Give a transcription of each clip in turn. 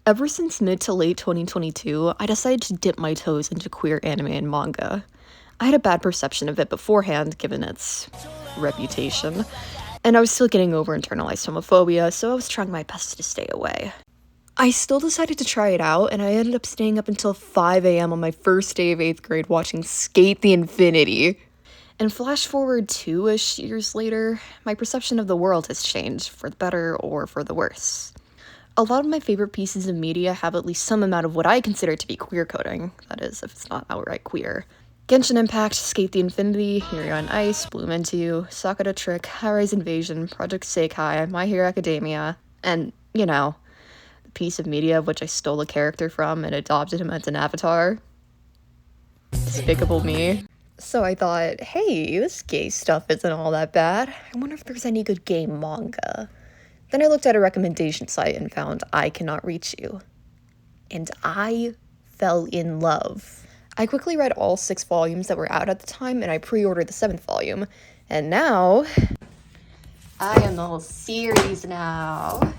Ever since mid to late 2022, I decided to dip my toes into queer anime and manga. I had a bad perception of it beforehand, given its reputation, and I was still getting over internalized homophobia, so I was trying my best to stay away. I still decided to try it out, and I ended up staying up until 5 a.m. on my first day of 8th grade watching Skate the Infinity. And flash forward 2-ish years later, my perception of the world has changed, for the better or for the worse. A lot of my favorite pieces of media have at least some amount of what I consider to be queer coding, that is, if it's not outright queer. Genshin Impact, Skate the Infinity, Yuri on Ice, Bloom Into You, Sakura Trick, High-Rise Invasion, Project Sekai, My Hero Academia, and, the piece of media of which I stole a character from and adopted him as an avatar. Despicable Me. So I thought, hey, this gay stuff isn't all that bad. I wonder if there's any good gay manga. Then I looked at a recommendation site and found I Cannot Reach You. And I fell in love. I quickly read all 6 volumes that were out at the time, and I pre-ordered the 7th volume. And now, I am the whole series now.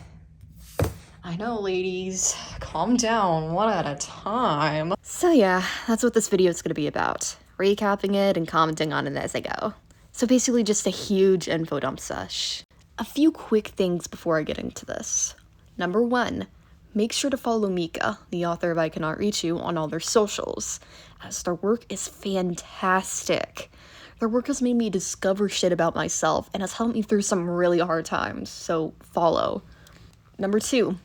I know, ladies. Calm down, one at a time. So yeah, that's what this video is going to be about. Recapping it and commenting on it as I go. So basically just a huge info dump sesh. A few quick things before I get into this. Number 1, make sure to follow Mika, the author of I Cannot Reach You, on all their socials, as their work is fantastic. Their work has made me discover shit about myself and has helped me through some really hard times, so follow. Number 2,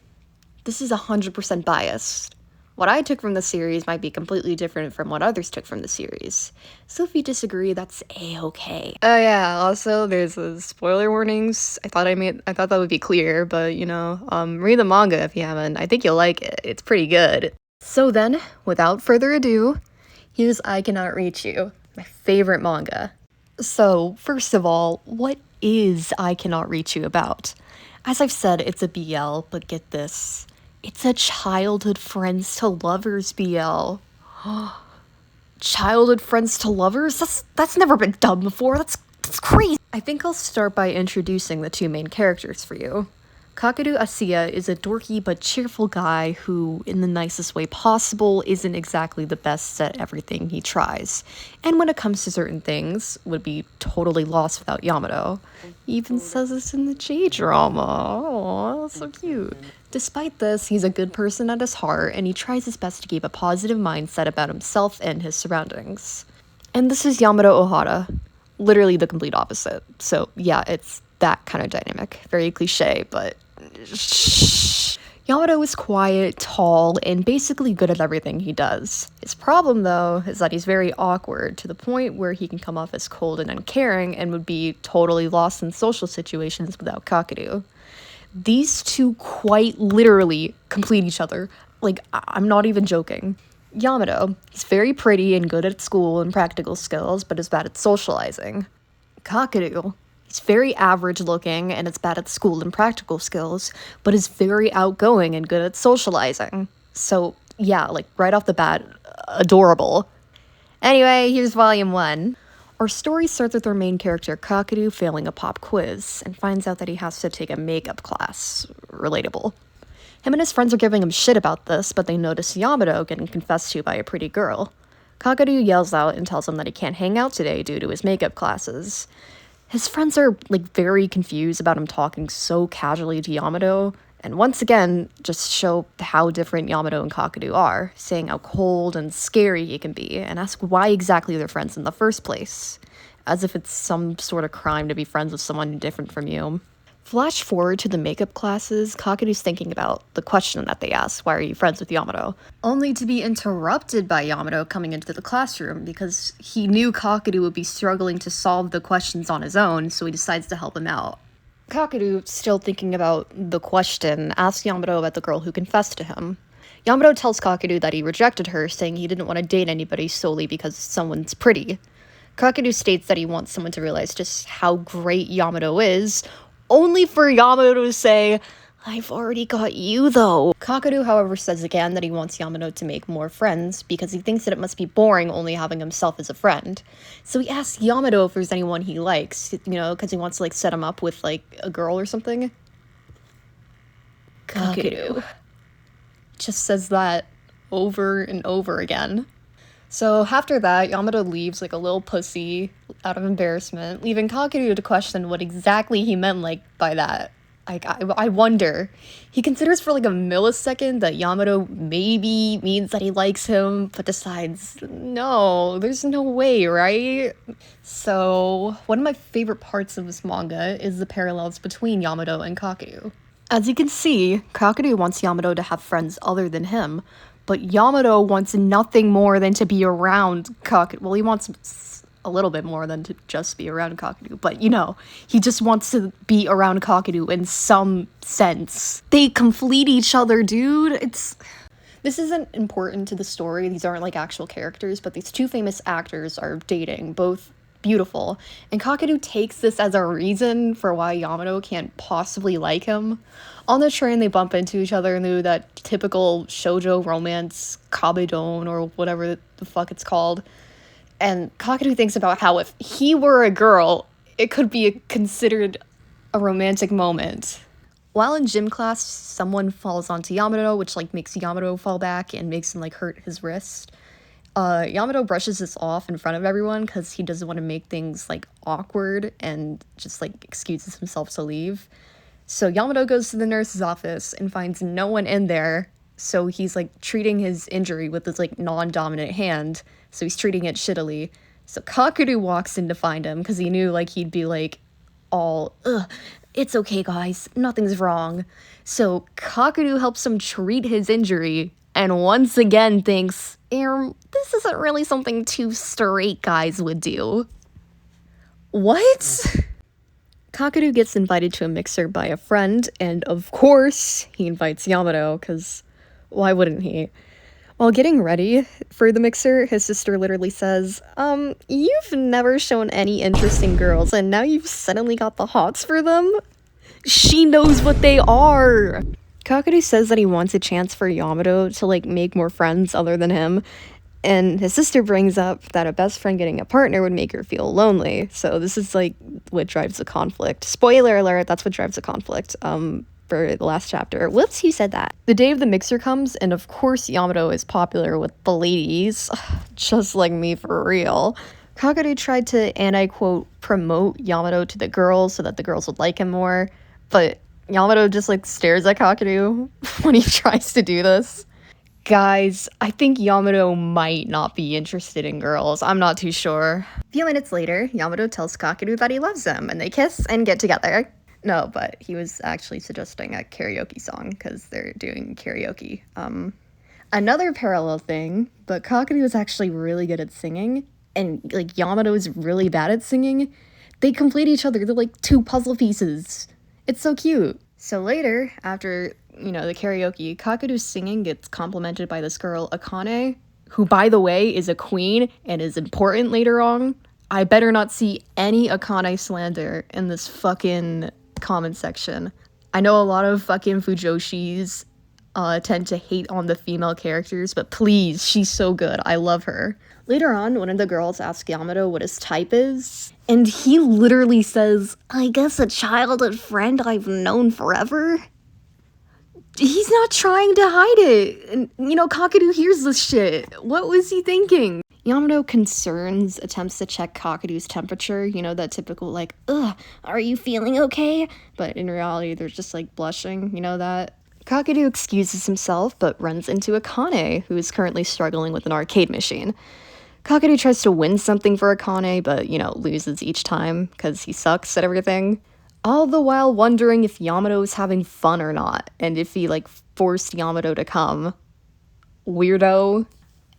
this is 100% biased. What I took from the series might be completely different from what others took from the series. So if you disagree, that's a-okay. Oh yeah, also there's spoiler warnings. I thought that would be clear, but read the manga if you haven't. I think you'll like it. It's pretty good. So then, without further ado, here's I Cannot Reach You, my favorite manga. So, first of all, what is I Cannot Reach You about? As I've said, it's a BL, but get this. It's a childhood friends to lovers BL. Childhood friends to lovers? That's never been done before. That's crazy. I think I'll start by introducing the 2 main characters for you. Kakeru Asiya is a dorky but cheerful guy who, in the nicest way possible, isn't exactly the best at everything he tries. And when it comes to certain things, would be totally lost without Yamato. He even says this in the J-drama. Aww, that's so cute. Despite this, he's a good person at his heart, and he tries his best to keep a positive mindset about himself and his surroundings. And this is Yamato Ohara. Literally the complete opposite. So yeah, it's that kind of dynamic. Very cliche, but Yamato is quiet, tall, and basically good at everything he does. His problem, though, is that he's very awkward, to the point where he can come off as cold and uncaring and would be totally lost in social situations without Kakeru. These 2 quite literally complete each other. Like, I'm not even joking. Yamato, he's very pretty and good at school and practical skills, but is bad at socializing. Kakeru, he's very average looking and is bad at school and practical skills, but is very outgoing and good at socializing. So, yeah, like, right off the bat, adorable. Anyway, here's volume 1. Our story starts with our main character Kakeru failing a pop quiz and finds out that he has to take a makeup class. Relatable. Him and his friends are giving him shit about this, but they notice Yamato getting confessed to by a pretty girl. Kakeru yells out and tells him that he can't hang out today due to his makeup classes. His friends are, very confused about him talking so casually to Yamato, and once again, just show how different Yamato and Kakeru are, saying how cold and scary he can be, and ask why exactly they're friends in the first place. As if it's some sort of crime to be friends with someone different from you. Flash forward to the makeup classes, Kakeru's thinking about the question that they ask, why are you friends with Yamato? Only to be interrupted by Yamato coming into the classroom, because he knew Kakeru would be struggling to solve the questions on his own, so he decides to help him out. Kakeru, still thinking about the question, asks Yamato about the girl who confessed to him. Yamato tells Kakeru that he rejected her, saying he didn't want to date anybody solely because someone's pretty. Kakeru states that he wants someone to realize just how great Yamato is, only for Yamato to say, I've already got you, though. Kakeru, however, says again that he wants Yamato to make more friends because he thinks that it must be boring only having himself as a friend. So he asks Yamato if there's anyone he likes, because he wants to, set him up with, a girl or something. Kakeru. just says that over and over again. So after that, Yamato leaves like a little pussy out of embarrassment, leaving Kakeru to question what exactly he meant like by that. I wonder. He considers for like a millisecond that Yamato maybe means that he likes him, but decides, no, there's no way, right? So, one of my favorite parts of this manga is the parallels between Yamato and Kakeru. As you can see, Kakeru wants Yamato to have friends other than him, but Yamato wants nothing more than to be around Kakeru. Well, he wants a little bit more than to just be around Kakeru, but you know, he just wants to be around Kakeru in some sense. They complete each other, dude. This isn't important to the story. These aren't like actual characters, but these two famous actors are dating, both beautiful, and Kakeru takes this as a reason for why Yamato can't possibly like him. On the train, they bump into each other and do that typical shoujo romance, kabedon, or whatever the fuck it's called. And Kakeru thinks about how if he were a girl, it could be considered a romantic moment. While in gym class, someone falls onto Yamato, which like makes Yamato fall back and makes him like hurt his wrist. Yamato brushes this off in front of everyone because he doesn't want to make things like awkward and just like excuses himself to leave. So Yamato goes to the nurse's office and finds no one in there. So he's like treating his injury with his like non-dominant hand. So he's treating it shittily. So Kakeru walks in to find him because he knew like he'd be like all, ugh, it's okay guys, nothing's wrong. So Kakeru helps him treat his injury and once again thinks, this isn't really something two straight guys would do. What? Kakeru gets invited to a mixer by a friend, and of course he invites Yamato, because why wouldn't he? While getting ready for the mixer, his sister literally says, you've never shown any interest in girls, and now you've suddenly got the hots for them? She knows what they are! Kakeru says that he wants a chance for Yamato to, like, make more friends other than him, and his sister brings up that a best friend getting a partner would make her feel lonely, so this is, like, what drives the conflict. Spoiler alert, that's what drives the conflict, for the last chapter. Whoops, he said that. The day of the mixer comes, and of course Yamato is popular with the ladies, just like me for real. Kakeru tried to, and I quote, promote Yamato to the girls so that the girls would like him more, but Yamato just like stares at Kakeru when he tries to do this. Guys, I think Yamato might not be interested in girls. I'm not too sure. A few minutes later, Yamato tells Kakeru that he loves him, and they kiss and get together. No, but he was actually suggesting a karaoke song, because they're doing karaoke. Another parallel thing, but Kakeru is actually really good at singing, and like Yamato is really bad at singing. They complete each other. They're like two puzzle pieces. It's so cute. So later, after, you know, the karaoke, Kakeru's singing gets complimented by this girl, Akane, who, by the way, is a queen and is important later on. I better not see any Akane slander in this fucking comment section. I know a lot of fucking Fujoshis tend to hate on the female characters, but please, she's so good. I love her. Later on, one of the girls asks Yamato what his type is, and he literally says, I guess a childhood friend I've known forever? He's not trying to hide it. And, you know, Kakeru hears this shit. What was he thinking? Yamato concerns attempts to check Kakeru's temperature, you know, that typical, like, ugh, are you feeling okay? But in reality, they're just, like, blushing, you know that? Kakeru excuses himself, but runs into Akane, who is currently struggling with an arcade machine. Kakeru tries to win something for Akane, but, you know, loses each time, because he sucks at everything. All the while wondering if Yamato is having fun or not, and if he, like, forced Yamato to come. Weirdo.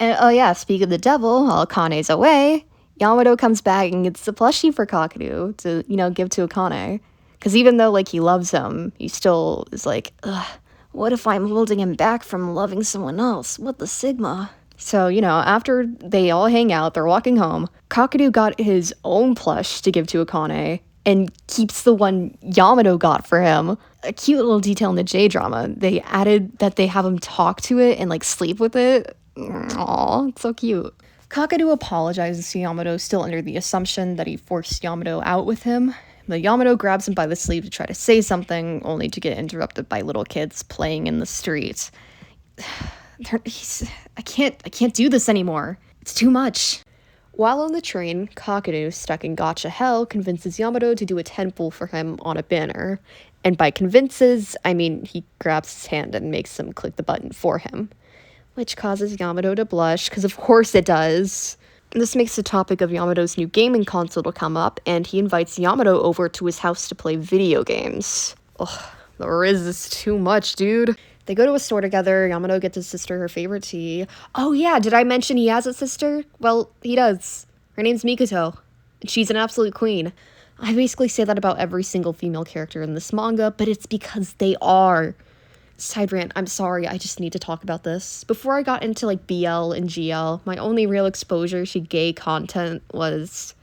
And, oh yeah, speak of the devil, while Akane's away, Yamato comes back and gets the plushie for Kakeru to, you know, give to Akane. Because even though, like, he loves him, he still is like, ugh, what if I'm holding him back from loving someone else? What the sigma? So, you know, after they all hang out, they're walking home, Kakeru got his own plush to give to Akane, and keeps the one Yamato got for him. A cute little detail in the J-drama. They added that they have him talk to it and, like, sleep with it. Aww, it's so cute. Kakeru apologizes to Yamato, still under the assumption that he forced Yamato out with him. But Yamato grabs him by the sleeve to try to say something, only to get interrupted by little kids playing in the street. I can't do this anymore. It's too much. While on the train, Kakadu, stuck in gotcha hell, convinces Yamato to do a temple for him on a banner. And by convinces, I mean he grabs his hand and makes him click the button for him. Which causes Yamato to blush, because of course it does. This makes the topic of Yamato's new gaming console to come up, and he invites Yamato over to his house to play video games. Ugh, the riz is too much, dude. They go to a store together. Yamato gets his sister her favorite tea. Oh yeah, did I mention he has a sister? Well, he does. Her name's Mikoto, and she's an absolute queen. I basically say that about every single female character in this manga, but it's because they are. Side rant, I'm sorry, I just need to talk about this. Before I got into, like, BL and GL, my only real exposure to gay content was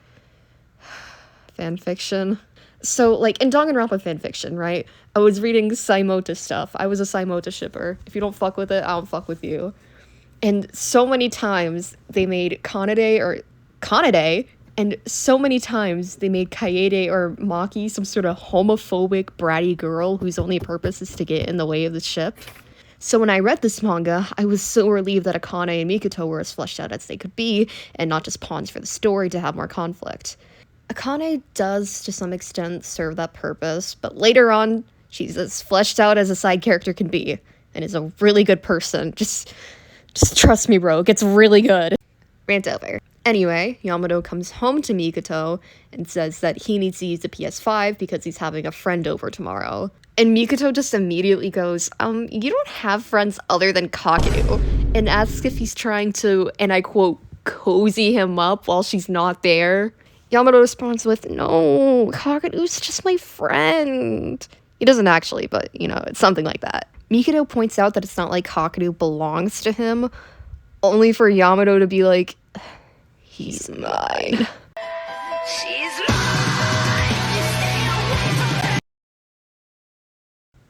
fanfiction. So, like, in Danganronpa fanfiction, right? I was reading Saimota stuff. I was a Saimota shipper. If you don't fuck with it, I don't fuck with you. And so many times they made Kanade, and so many times they made Kaede or Maki some sort of homophobic, bratty girl whose only purpose is to get in the way of the ship. So when I read this manga, I was so relieved that Akane and Mikoto were as fleshed out as they could be, and not just pawns for the story to have more conflict. Akane does, to some extent, serve that purpose, but later on, she's as fleshed out as a side character can be, and is a really good person. Just trust me, bro, it gets really good. Rant over. Anyway, Yamato comes home to Mikoto and says that he needs to use the PS5 because he's having a friend over tomorrow. And Mikoto just immediately goes, you don't have friends other than Kakadu, and asks if he's trying to, and I quote, cozy him up while she's not there. Yamato responds with, no, Kakadu's just my friend. He doesn't actually, but, you know, it's something like that. Mikoto points out that it's not like Kakadu belongs to him, only for Yamato to be like, he's mine. She's mine.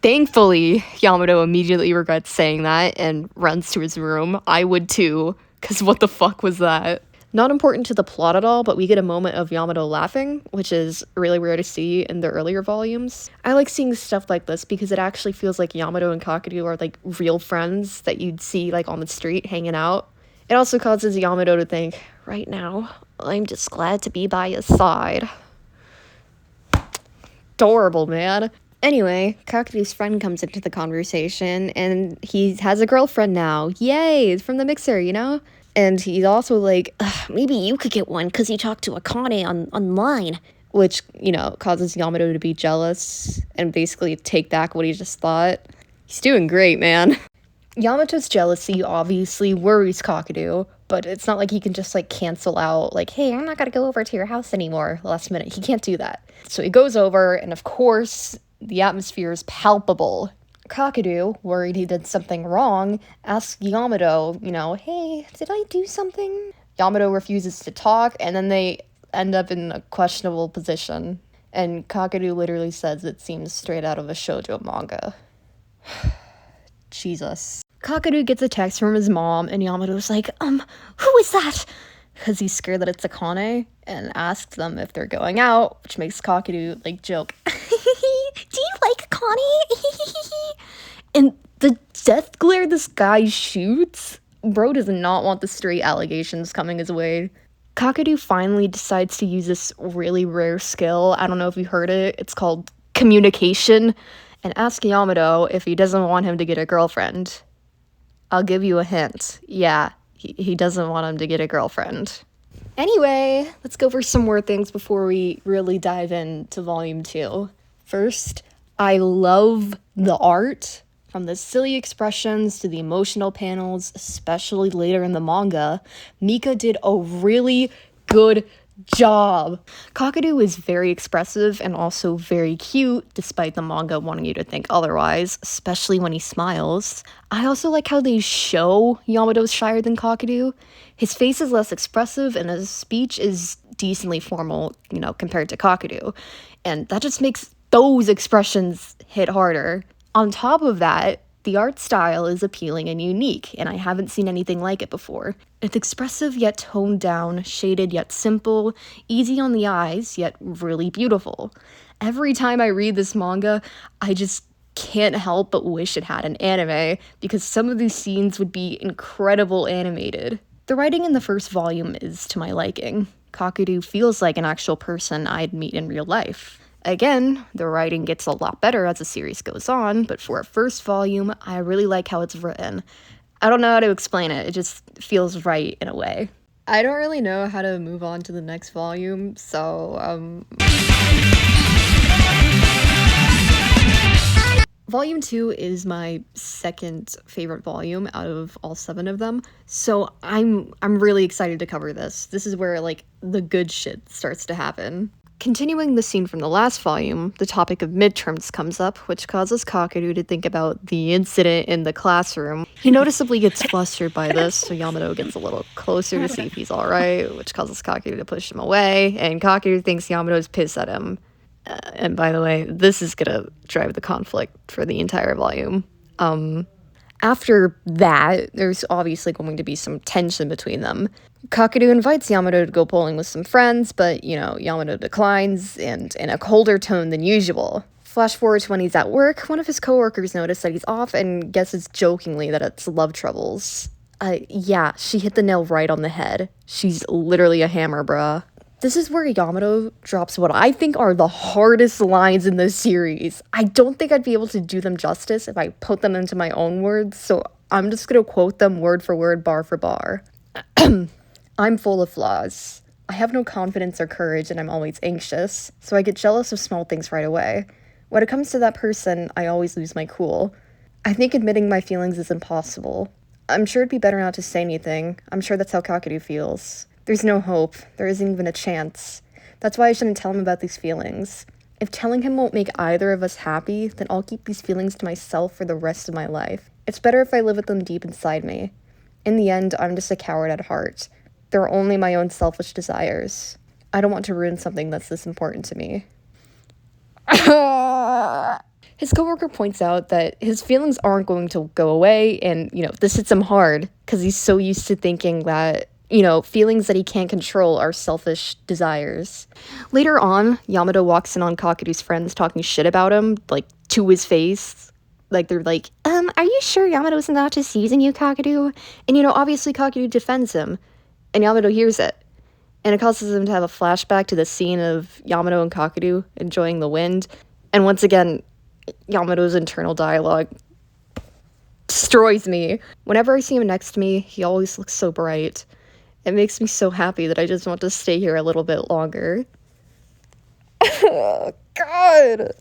Thankfully, Yamato immediately regrets saying that and runs to his room. I would too, because what the fuck was that? Not important to the plot at all, but we get a moment of Yamato laughing, which is really rare to see in the earlier volumes. I like seeing stuff like this because it actually feels like Yamato and Kakadu are like real friends that you'd see like on the street hanging out. It also causes Yamato to think, right now, I'm just glad to be by his side. Adorable, man. Anyway, Kakadu's friend comes into the conversation, and he has a girlfriend now. Yay! It's from the mixer, you know? And he's also like, maybe you could get one because you talked to Akane online. Which, you know, causes Yamato to be jealous and basically take back what he just thought. He's doing great, man. Yamato's jealousy obviously worries Kakadu, but it's not like he can just, like, cancel out, like, hey, I'm not gonna go over to your house anymore last minute. He can't do that. So he goes over, and of course, the atmosphere is palpable. Kakadu, worried he did something wrong, asks Yamato, you know, hey, did I do something? Yamato refuses to talk, and then they end up in a questionable position. And Kakadu literally says it seems straight out of a shoujo manga. Jesus. Kakadu gets a text from his mom, and Yamato's like, who is that? Because he's scared that it's Akane, and asks them if they're going out, which makes Kakadu, like, joke. Do you like Akane? And the death glare this guy shoots? Bro does not want the straight allegations coming his way. Kakadu finally decides to use this really rare skill. I don't know if you heard it. It's called communication. And ask Yamato if he doesn't want him to get a girlfriend. I'll give you a hint. Yeah, he doesn't want him to get a girlfriend. Anyway, let's go over some more things before we really dive into Volume 2. First, I love the art. From the silly expressions to the emotional panels, especially later in the manga, Mika did a really good job. Kakadu is very expressive and also very cute, despite the manga wanting you to think otherwise, especially when he smiles. I also like how they show Yamato's shyer than Kakadu. His face is less expressive and his speech is decently formal, you know, compared to Kakadu. And that just makes those expressions hit harder. On top of that, the art style is appealing and unique, and I haven't seen anything like it before. It's expressive yet toned down, shaded yet simple, easy on the eyes yet really beautiful. Every time I read this manga, I just can't help but wish it had an anime, because some of these scenes would be incredible animated. The writing in the first volume is to my liking. Kakeru feels like an actual person I'd meet in real life. Again, the writing gets a lot better as the series goes on, but for a first volume, I really like how it's written. I don't know how to explain it, it just feels right in a way. I don't really know how to move on to the next volume, so, Volume 2 is my second favorite volume out of all 7 of them, so I'm really excited to cover this. This is where, like, the good shit starts to happen. Continuing the scene from the last volume, the topic of midterms comes up, which causes Kakeru to think about the incident in the classroom. He noticeably gets flustered by this, so Yamato gets a little closer to see if he's alright, which causes Kakeru to push him away, and Kakeru thinks Yamato's pissed at him. And by the way, this is gonna drive the conflict for the entire volume. After that, there's obviously going to be some tension between them. Kakeru invites Yamato to go bowling with some friends, but, you know, Yamato declines, and in a colder tone than usual. Flash forward to when he's at work, one of his coworkers notice that he's off and guesses jokingly that it's love troubles. Yeah, she hit the nail right on the head. She's literally a hammer, bruh. This is where Yamato drops what I think are the hardest lines in this series. I don't think I'd be able to do them justice if I put them into my own words, so I'm just gonna quote them word for word, bar for bar. I'm full of flaws. I have no confidence or courage, and I'm always anxious, so I get jealous of small things right away. When it comes to that person, I always lose my cool. I think admitting my feelings is impossible. I'm sure it'd be better not to say anything. I'm sure that's how Kakeru feels. There's no hope. There isn't even a chance. That's why I shouldn't tell him about these feelings. If telling him won't make either of us happy, then I'll keep these feelings to myself for the rest of my life. It's better if I live with them deep inside me. In the end, I'm just a coward at heart. They're only my own selfish desires. I don't want to ruin something that's this important to me. His coworker points out that his feelings aren't going to go away, and, you know, this hits him hard, because he's so used to thinking that, you know, feelings that he can't control are selfish desires. Later on, Yamato walks in on Kakeru's friends talking shit about him, like, to his face. Like, they're like, are you sure Yamato's not just using you, Kakeru? And, you know, obviously Kakeru defends him, and Yamato hears it. And it causes him to have a flashback to the scene of Yamato and Kakeru enjoying the wind. And once again, Yamato's internal dialogue destroys me. Whenever I see him next to me, he always looks so bright. It makes me so happy that I just want to stay here a little bit longer. Oh, God!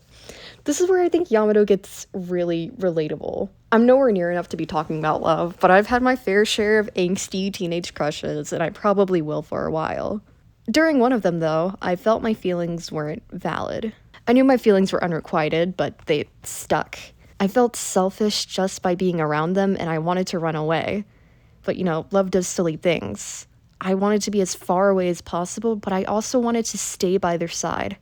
This is where I think Yamato gets really relatable. I'm nowhere near enough to be talking about love, but I've had my fair share of angsty teenage crushes, and I probably will for a while. During one of them, though, I felt my feelings weren't valid. I knew my feelings were unrequited, but they stuck. I felt selfish just by being around them, and I wanted to run away. But, you know, love does silly things. I wanted to be as far away as possible, but I also wanted to stay by their side,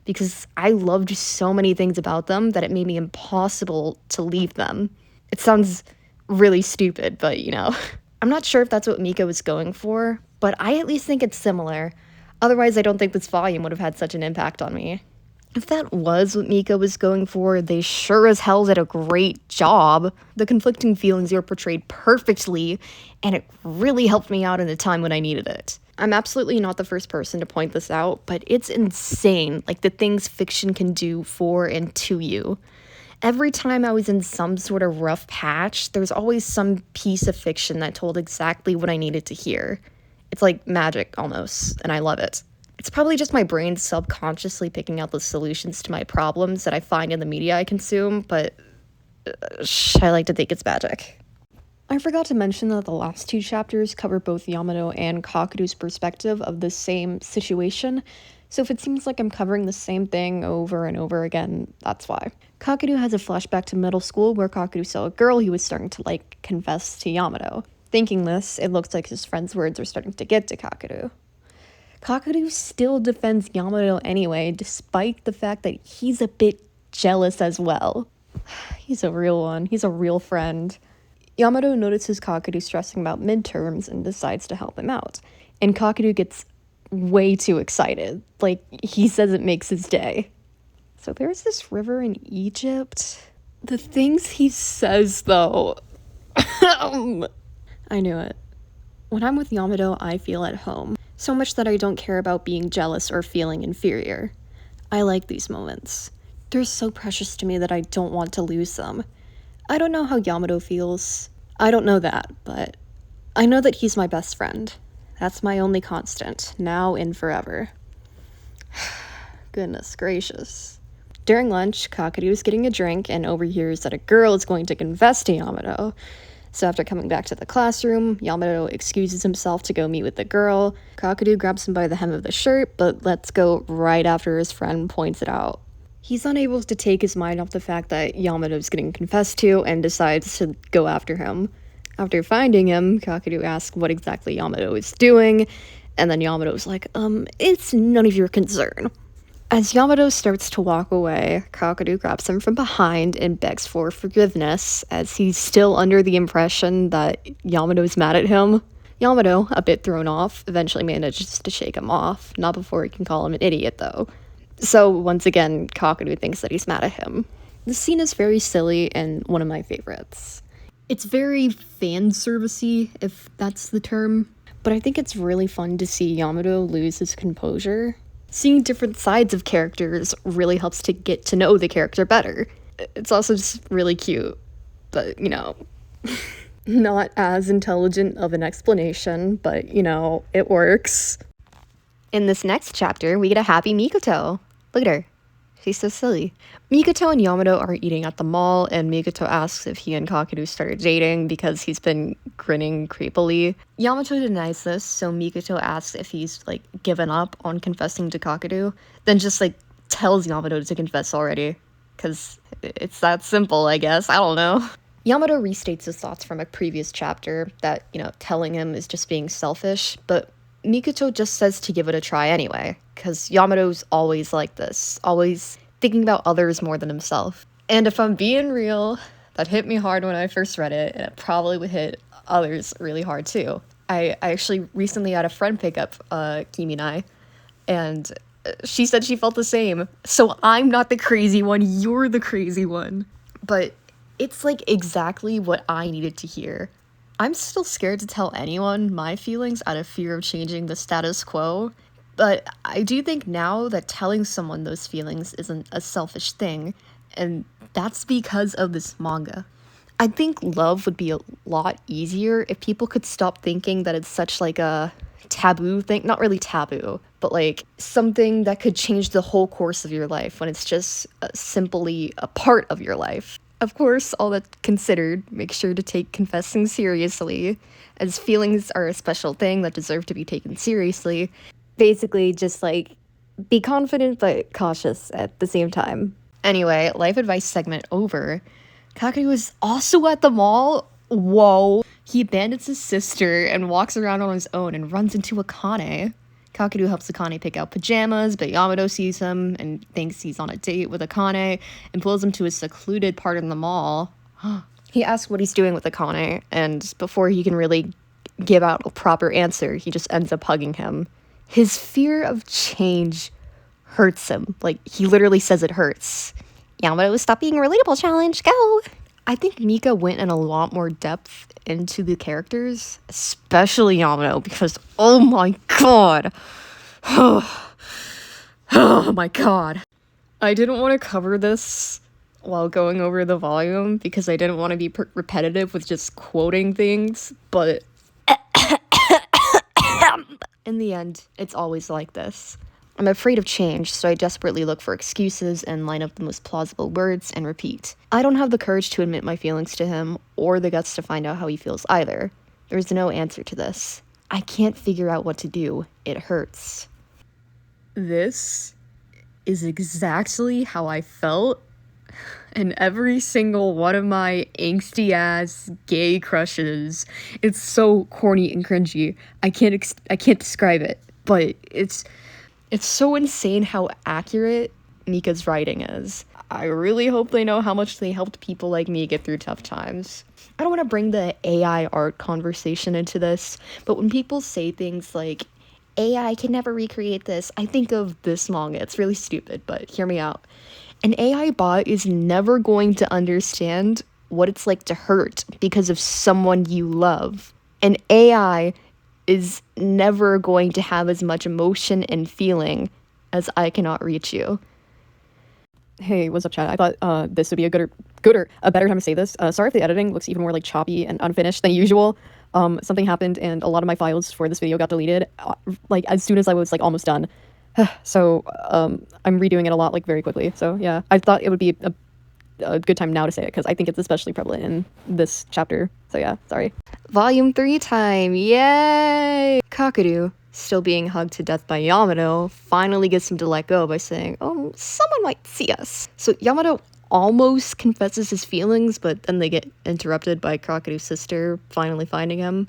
because I loved so many things about them that it made me impossible to leave them. It sounds really stupid, but, you know. I'm not sure if that's what Mika was going for, but I at least think it's similar. Otherwise, I don't think this volume would have had such an impact on me. If that was what Mika was going for, they sure as hell did a great job. The conflicting feelings were portrayed perfectly, and it really helped me out in a time when I needed it. I'm absolutely not the first person to point this out, but it's insane, like, the things fiction can do for and to you. Every time I was in some sort of rough patch, there's always some piece of fiction that told exactly what I needed to hear. It's like magic, almost, and I love it. It's probably just my brain subconsciously picking out the solutions to my problems that I find in the media I consume, but I like to think it's magic. I forgot to mention that the last 2 chapters cover both Yamato and Kakeru's perspective of the same situation, so if it seems like I'm covering the same thing over and over again, that's why. Kakeru has a flashback to middle school where Kakeru saw a girl he was starting to like confess to Yamato. Thinking this, it looks like his friend's words are starting to get to Kakeru. Kakeru still defends Yamato anyway, despite the fact that he's a bit jealous as well. He's a real one. He's a real friend. Yamato notices Kakeru stressing about midterms and decides to help him out. And Kakeru gets way too excited. Like, he says it makes his day. So there's this river in Egypt. The things he says, though. I knew it. When I'm with Yamato, I feel at home. So much that I don't care about being jealous or feeling inferior. I like these moments. They're so precious to me that I don't want to lose them. I don't know how Yamato feels. I don't know that, but I know that he's my best friend. That's my only constant, now and forever. Goodness gracious. During lunch, Kakeru is getting a drink and overhears that a girl is going to confess to Yamato. So after coming back to the classroom, Yamato excuses himself to go meet with the girl. Kakeru grabs him by the hem of the shirt, but lets go right after his friend points it out. He's unable to take his mind off the fact that Yamato's getting confessed to and decides to go after him. After finding him, Kakeru asks what exactly Yamato is doing, and then Yamato's like, it's none of your concern. As Yamato starts to walk away, Kakeru grabs him from behind and begs for forgiveness, as he's still under the impression that Yamato's mad at him. Yamato, a bit thrown off, eventually manages to shake him off, not before he can call him an idiot, though. So, once again, Kakeru thinks that he's mad at him. The scene is very silly and one of my favorites. It's very fan-servicey, if that's the term, but I think it's really fun to see Yamato lose his composure. Seeing different sides of characters really helps to get to know the character better. It's also just really cute, but, not as intelligent of an explanation, but, it works. In this next chapter, we get a happy Mikoto. Look at her. She's so silly. Mikoto and Yamato are eating at the mall, and Mikoto asks if he and Kakeru started dating because he's been grinning creepily. Yamato denies this, so Mikoto asks if he's, given up on confessing to Kakeru, then just, tells Yamato to confess already. Because it's that simple, I guess. I don't know. Yamato restates his thoughts from a previous chapter that, telling him is just being selfish, but Mikoto just says to give it a try anyway, because Yamato's always like this, always thinking about others more than himself. And if I'm being real, that hit me hard when I first read it, and it probably would hit others really hard too. I actually recently had a friend pick up Kimi, and she said she felt the same. So I'm not the crazy one, you're the crazy one. But it's exactly what I needed to hear. I'm still scared to tell anyone my feelings out of fear of changing the status quo, but I do think now that telling someone those feelings isn't a selfish thing, and that's because of this manga. I think love would be a lot easier if people could stop thinking that it's such a taboo thing, not really taboo, but something that could change the whole course of your life when it's just simply a part of your life. Of course, all that considered, make sure to take confessing seriously, as feelings are a special thing that deserve to be taken seriously. Basically, just be confident but cautious at the same time. Anyway, life advice segment over. Kakeru is also at the mall? Whoa. He abandons his sister and walks around on his own and runs into Akane. Kakeru helps Akane pick out pajamas, but Yamato sees him and thinks he's on a date with Akane and pulls him to a secluded part in the mall. He asks what he's doing with Akane, and before he can really give out a proper answer, he just ends up hugging him. His fear of change hurts him. He literally says it hurts. Yamato, stop being relatable challenge, go! I think Mika went in a lot more depth into the characters, especially Yamato, because oh my god. Oh my god. I didn't want to cover this while going over the volume because I didn't want to be repetitive with just quoting things, but in the end, it's always like this. I'm afraid of change, so I desperately look for excuses and line up the most plausible words and repeat. I don't have the courage to admit my feelings to him, or the guts to find out how he feels either. There's no answer to this. I can't figure out what to do. It hurts. This is exactly how I felt, and every single one of my angsty-ass gay crushes. It's so corny and cringy. I can't describe it, but it's so insane how accurate Mika's writing is. I really hope they know how much they helped people like me get through tough times. I don't want to bring the AI art conversation into this, but when people say things like, AI can never recreate this, I think of this manga. It's really stupid, but hear me out. An AI bot is never going to understand what it's like to hurt because of someone you love. An AI is never going to have as much emotion and feeling as I cannot reach you. Hey, what's up, chat? I thought this would be a better time to say this. Sorry if the editing looks even more like choppy and unfinished than usual. Something happened and a lot of my files for this video got deleted, like as soon as I was like almost done. So I'm redoing it a lot, like very quickly. So yeah, I thought it would be a good time now to say it because I think it's especially prevalent in this chapter. So yeah, sorry. Volume 3 time, yay! Kakadu, still being hugged to death by Yamato, finally gets him to let go by saying, oh, someone might see us. So Yamato almost confesses his feelings, but then they get interrupted by Kakadu's sister finally finding him.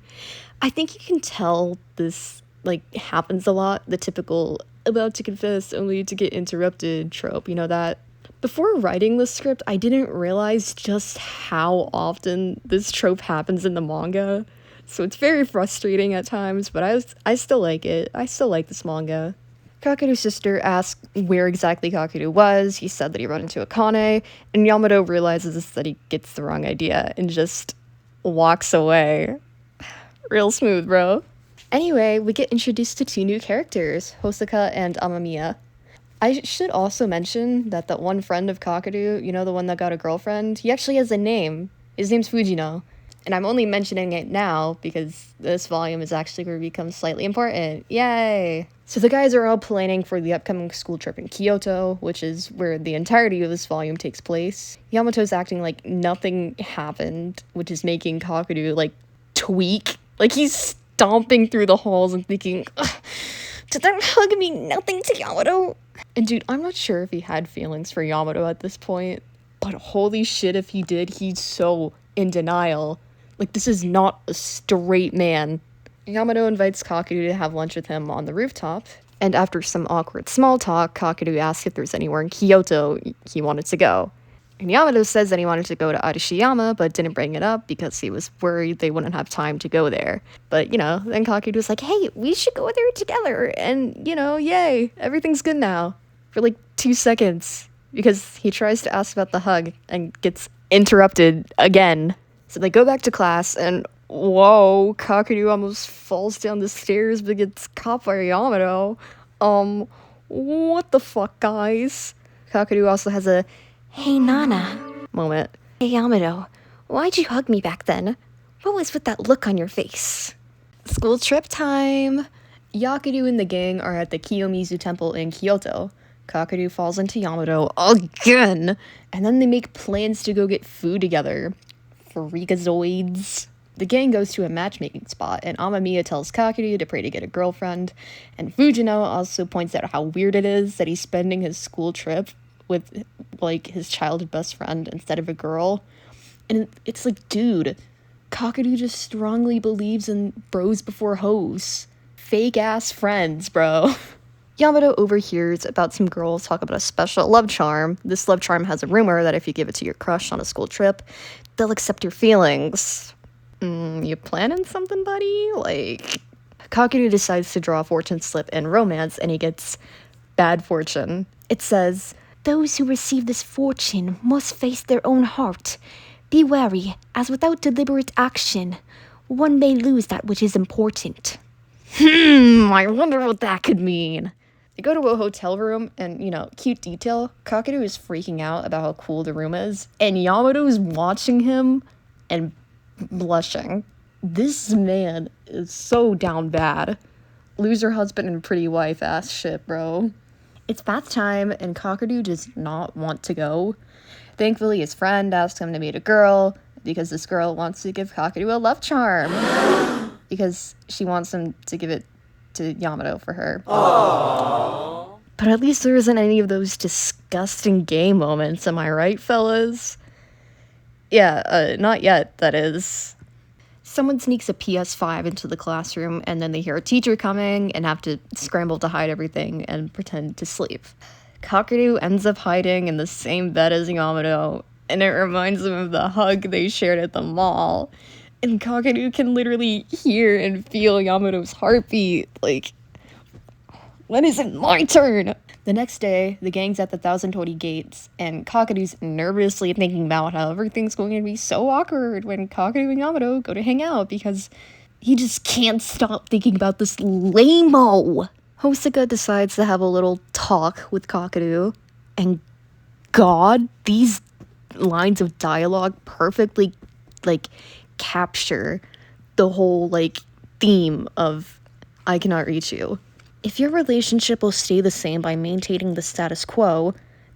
I think you can tell this like happens a lot, the typical about to confess only to get interrupted trope, you know that? Before writing this script, I didn't realize just how often this trope happens in the manga. So it's very frustrating at times, but I still like it. I still like this manga. Kakadu's sister asked where exactly Kakadu was. He said that he ran into a Kane, and Yamato realizes that he gets the wrong idea and just walks away. Real smooth, bro. Anyway, we get introduced to 2 new characters, Hosoka and Amamiya. I should also mention that one friend of Kakadu, you know, the one that got a girlfriend, he actually has a name. His name's Fujino. And I'm only mentioning it now because this volume is actually where it becomes slightly important. Yay! So the guys are all planning for the upcoming school trip in Kyoto, which is where the entirety of this volume takes place. Yamato's acting like nothing happened, which is making Kakadu, like, tweak. Like, he's stomping through the halls and thinking, did that hug mean nothing to Yamato? And dude, I'm not sure if he had feelings for Yamato at this point, but holy shit if he did, he's so in denial. Like, this is not a straight man. Yamato invites Kakadu to have lunch with him on the rooftop, and after some awkward small talk, Kakadu asks if there's anywhere in Kyoto he wanted to go. And Yamato says that he wanted to go to Arashiyama, but didn't bring it up because he was worried they wouldn't have time to go there. But, you know, then Kakadu was like, hey, we should go there together, and, you know, yay, everything's good now. For like 2 seconds, because he tries to ask about the hug and gets interrupted again. So they go back to class, and whoa, Kakadu almost falls down the stairs but gets caught by Yamato. What the fuck, guys? Kakadu also has a hey Nana moment. Hey Yamato, why'd you hug me back then? What was with that look on your face? School trip time! Yakudu and the gang are at the Kiyomizu Temple in Kyoto. Kakadu falls into Yamato again, and then they make plans to go get food together. Freakazoids. The gang goes to a matchmaking spot, and Amamiya tells Kakadu to pray to get a girlfriend, and Fujino also points out how weird it is that he's spending his school trip with, like, his childhood best friend instead of a girl. And it's like, dude, Kakadu just strongly believes in bros before hoes. Fake-ass friends, bro. Yamato overhears about some girls talk about a special love charm. This love charm has a rumor that if you give it to your crush on a school trip, they'll accept your feelings. You planning something, buddy? Like, Kakadu decides to draw a fortune slip in romance, and he gets bad fortune. It says, those who receive this fortune must face their own heart. Be wary, as without deliberate action, one may lose that which is important. I wonder what that could mean. They go to a hotel room, and, you know, cute detail, Kakadu is freaking out about how cool the room is, and Yamato's watching him and blushing. This man is so down bad. Loser husband and pretty wife ass shit, bro. It's bath time, and Kakadu does not want to go. Thankfully, his friend asks him to meet a girl, because this girl wants to give Kakadu a love charm. Because she wants him to give it to Yamato for her. Aww. But at least there isn't any of those disgusting gay moments, am I right, fellas? Yeah, not yet, that is. Someone sneaks a PS5 into the classroom, and then they hear a teacher coming and have to scramble to hide everything and pretend to sleep. Kakadu ends up hiding in the same bed as Yamato, and it reminds him of the hug they shared at the mall. And Kakadu can literally hear and feel Yamato's heartbeat. Like, When is it my turn? The next day, the gang's at the Thousand Torii gates, and Kakeru's nervously thinking about how everything's going to be so awkward when Kakeru and Yamato go to hang out because he just can't stop thinking about this lame-o. Hosoka decides to have a little talk with Kakeru, and God, these lines of dialogue perfectly, capture the whole, theme of I cannot reach you. If your relationship will stay the same by maintaining the status quo,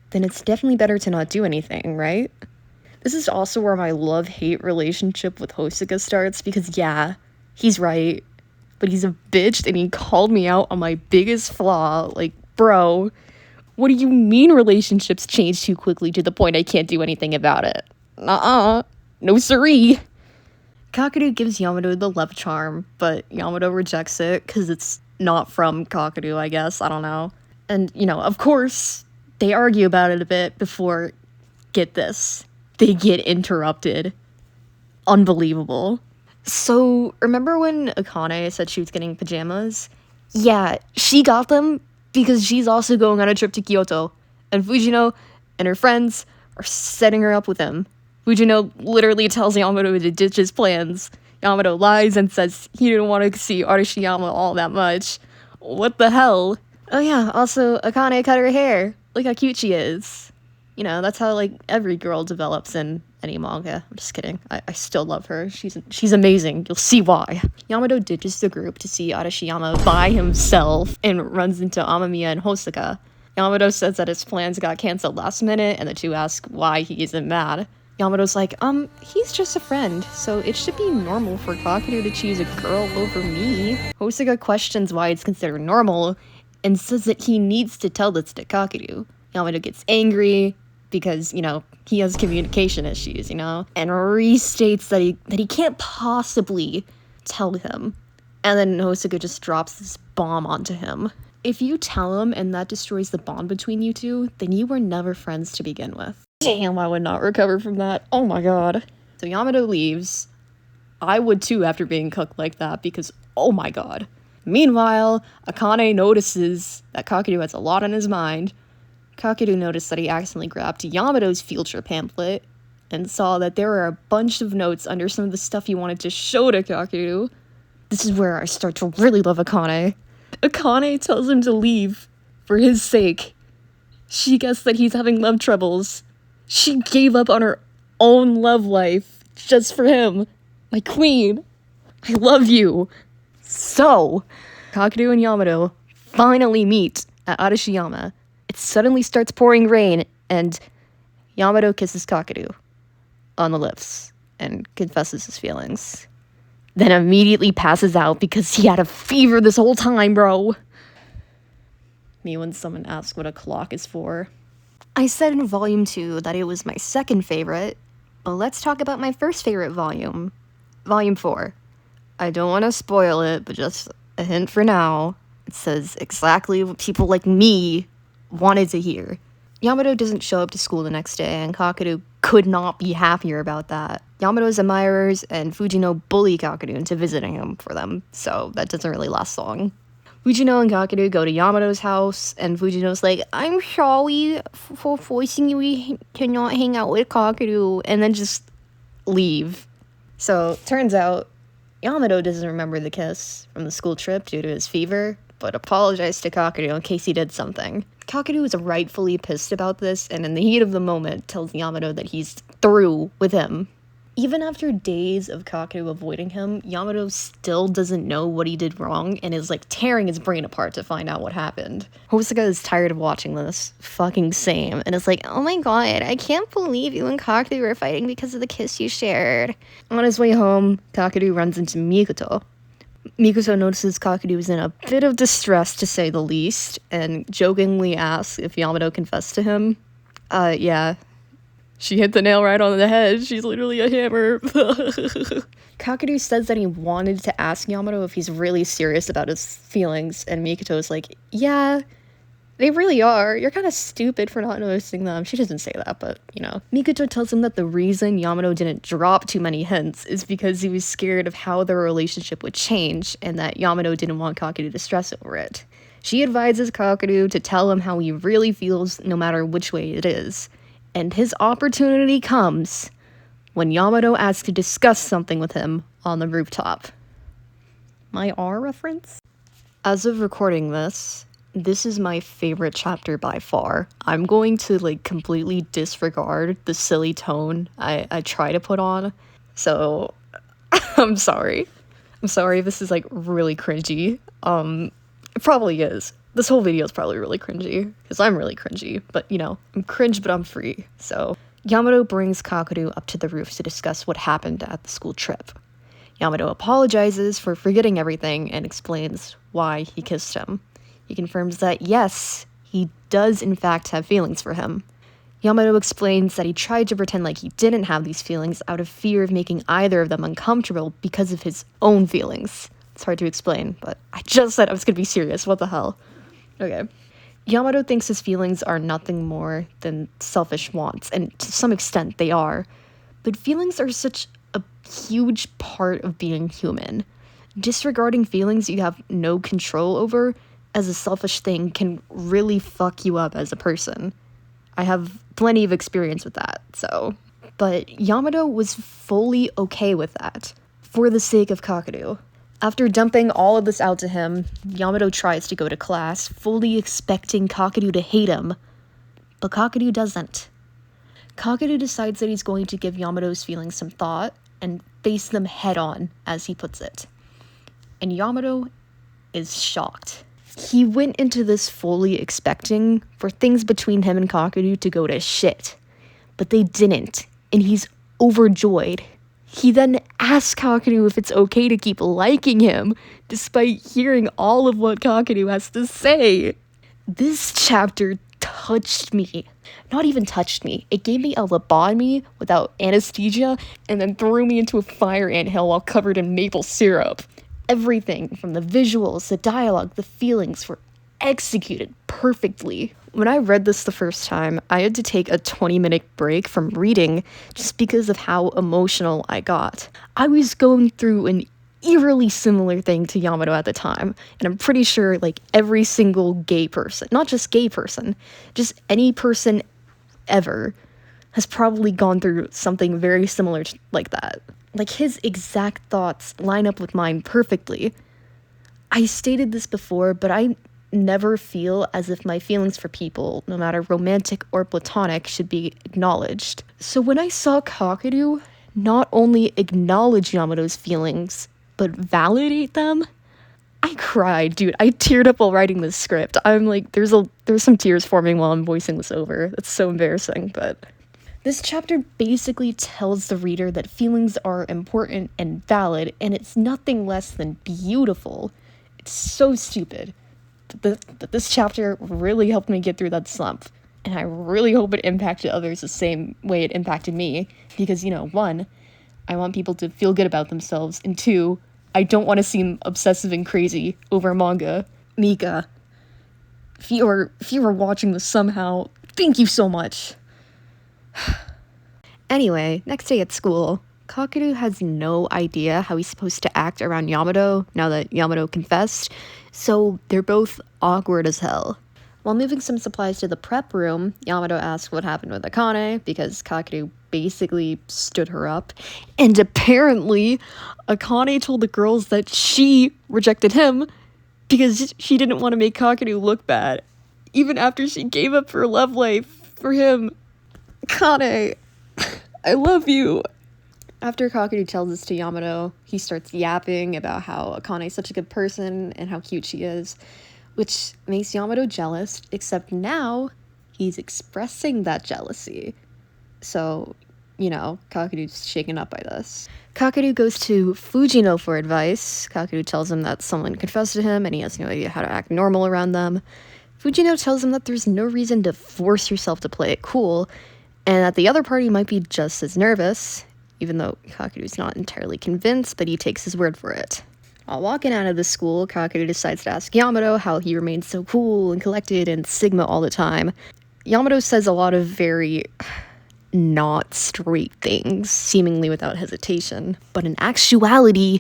then it's definitely better to not do anything, right? This is also where my love-hate relationship with Hosoka starts, because yeah, he's right, but he's a bitch and he called me out on my biggest flaw. Bro, what do you mean relationships change too quickly to the point I can't do anything about it? No siree. Kakeru gives Yamato the love charm, but Yamato rejects it because it's not from Kakeru, I guess. I don't know. And, of course, they argue about it a bit before, get this, they get interrupted. Unbelievable. So, remember when Akane said she was getting pajamas? Yeah, she got them because she's also going on a trip to Kyoto, and Fujino and her friends are setting her up with him. Fujino literally tells Yamato to ditch his plans. Yamato lies and says he didn't want to see Arashiyama all that much. What the hell? Oh yeah, also, Akane cut her hair. Look how cute she is. That's how, every girl develops in any manga. I'm just kidding. I still love her. She's amazing. You'll see why. Yamato ditches the group to see Arashiyama by himself and runs into Amamiya and Hosoka. Yamato says that his plans got canceled last minute, and the two ask why he isn't mad. Yamato's like, he's just a friend, so it should be normal for Kakeru to choose a girl over me. Hosoka questions why it's considered normal, and says that he needs to tell this to Kakeru. Yamato gets angry, because, he has communication issues, and restates that he can't possibly tell him. And then Hosoka just drops this bomb onto him. If you tell him and that destroys the bond between you two, then you were never friends to begin with. Damn, I would not recover from that. Oh my god. So Yamato leaves. I would too after being cooked like that because, oh my god. Meanwhile, Akane notices that Kakeru has a lot on his mind. Kakeru noticed that he accidentally grabbed Yamato's field trip pamphlet and saw that there were a bunch of notes under some of the stuff he wanted to show to Kakeru. This is where I start to really love Akane. Akane tells him to leave for his sake. She guessed that he's having love troubles. She gave up on her own love life just for him. My queen. I love you. So, Kakeru and Yamato finally meet at Arashiyama. It suddenly starts pouring rain, and Yamato kisses Kakeru on the lips and confesses his feelings. Then immediately passes out because he had a fever this whole time, bro. Me when someone asks what a clock is for. I said in volume 2 that it was my second favorite, but let's talk about my first favorite volume. Volume 4. I don't want to spoil it, but just a hint for now. It says exactly what people like me wanted to hear. Yamato doesn't show up to school the next day, and Kakeru could not be happier about that. Yamato's admirers and Fujino bully Kakeru into visiting him for them, so that doesn't really last long. Fujino and Kakeru go to Yamato's house, and Fujino's like, I'm sorry for forcing you to not hang out with Kakeru, and then just leave. So, turns out, Yamato doesn't remember the kiss from the school trip due to his fever, but apologized to Kakeru in case he did something. Kakeru is rightfully pissed about this, and in the heat of the moment, tells Yamato that he's through with him. Even after days of Kakeru avoiding him, Yamato still doesn't know what he did wrong and is tearing his brain apart to find out what happened. Hosoka is tired of watching this. Fucking same. And it's like, oh my god, I can't believe you and Kakeru were fighting because of the kiss you shared. On his way home, Kakeru runs into Mikoto. Mikoto notices Kakeru is in a bit of distress, to say the least, and jokingly asks if Yamato confessed to him. Yeah. She hit the nail right on the head. She's literally a hammer. Kakeru says that he wanted to ask Yamato if he's really serious about his feelings, and Mikoto's like, yeah, they really are. You're kind of stupid for not noticing them. She doesn't say that, but, Mikoto tells him that the reason Yamato didn't drop too many hints is because he was scared of how their relationship would change, and that Yamato didn't want Kakeru to stress over it. She advises Kakeru to tell him how he really feels no matter which way it is. And his opportunity comes when Yamato asks to discuss something with him on the rooftop. My R reference? As of recording this is my favorite chapter by far. I'm going to completely disregard the silly tone I try to put on. So I'm sorry. I'm sorry if this is really cringy. It probably is. This whole video is probably really cringy, because I'm really cringy, but I'm cringe, but I'm free. So Yamato brings Kakeru up to the roof to discuss what happened at the school trip. Yamato apologizes for forgetting everything and explains why he kissed him. He confirms that yes, he does in fact have feelings for him. Yamato explains that he tried to pretend like he didn't have these feelings out of fear of making either of them uncomfortable because of his own feelings. It's hard to explain, but I just said I was gonna be serious, what the hell? Okay. Yamato thinks his feelings are nothing more than selfish wants, and to some extent they are. But feelings are such a huge part of being human. Disregarding feelings you have no control over as a selfish thing can really fuck you up as a person. I have plenty of experience with that, so. But Yamato was fully okay with that, for the sake of Kakeru. After dumping all of this out to him, Yamato tries to go to class, fully expecting Kakeru to hate him. But Kakeru doesn't. Kakeru decides that he's going to give Yamato's feelings some thought, and face them head on, as he puts it. And Yamato is shocked. He went into this fully expecting for things between him and Kakeru to go to shit. But they didn't, and he's overjoyed. He then asks Kakeru if it's okay to keep liking him, despite hearing all of what Kakeru has to say. This chapter touched me. Not even touched me. It gave me a lobotomy without anesthesia, and then threw me into a fire anthill while covered in maple syrup. Everything from the visuals, the dialogue, the feelings were executed perfectly. When I read this the first time, I had to take a 20-minute break from reading just because of how emotional I got. I was going through an eerily similar thing to Yamato at the time, and I'm pretty sure every single gay person, not just gay person, just any person ever has probably gone through something very similar like that. His exact thoughts line up with mine perfectly. I stated this before, but I never feel as if my feelings for people, no matter romantic or platonic, should be acknowledged. So when I saw Kakeru not only acknowledge Yamato's feelings, but validate them, I cried, dude. I teared up while writing this script. I'm there's some tears forming while I'm voicing this over. It's so embarrassing, but this chapter basically tells the reader that feelings are important and valid, and it's nothing less than beautiful. It's so stupid. But this chapter really helped me get through that slump, and I really hope it impacted others the same way it impacted me, because, 1, I want people to feel good about themselves, and 2, I don't want to seem obsessive and crazy over manga. Mika, if you are watching this somehow, thank you so much. Anyway, next day at school, Kakeru has no idea how he's supposed to act around Yamato now that Yamato confessed, so they're both awkward as hell. While moving some supplies to the prep room, Yamato asks what happened with Akane, because Kakeru basically stood her up, and apparently Akane told the girls that she rejected him because she didn't want to make Kakeru look bad, even after she gave up her love life for him. Akane, I love you. After Kakeru tells this to Yamato, he starts yapping about how Akane is such a good person and how cute she is, which makes Yamato jealous, except now he's expressing that jealousy. So, Kakeru's shaken up by this. Kakeru goes to Fujino for advice. Kakeru tells him that someone confessed to him and he has no idea how to act normal around them. Fujino tells him that there's no reason to force yourself to play it cool, and that the other party might be just as nervous, even though Kakeru's not entirely convinced, but he takes his word for it. While walking out of the school, Kakeru decides to ask Yamato how he remains so cool and collected and Sigma all the time. Yamato says a lot of very not straight things, seemingly without hesitation, but in actuality,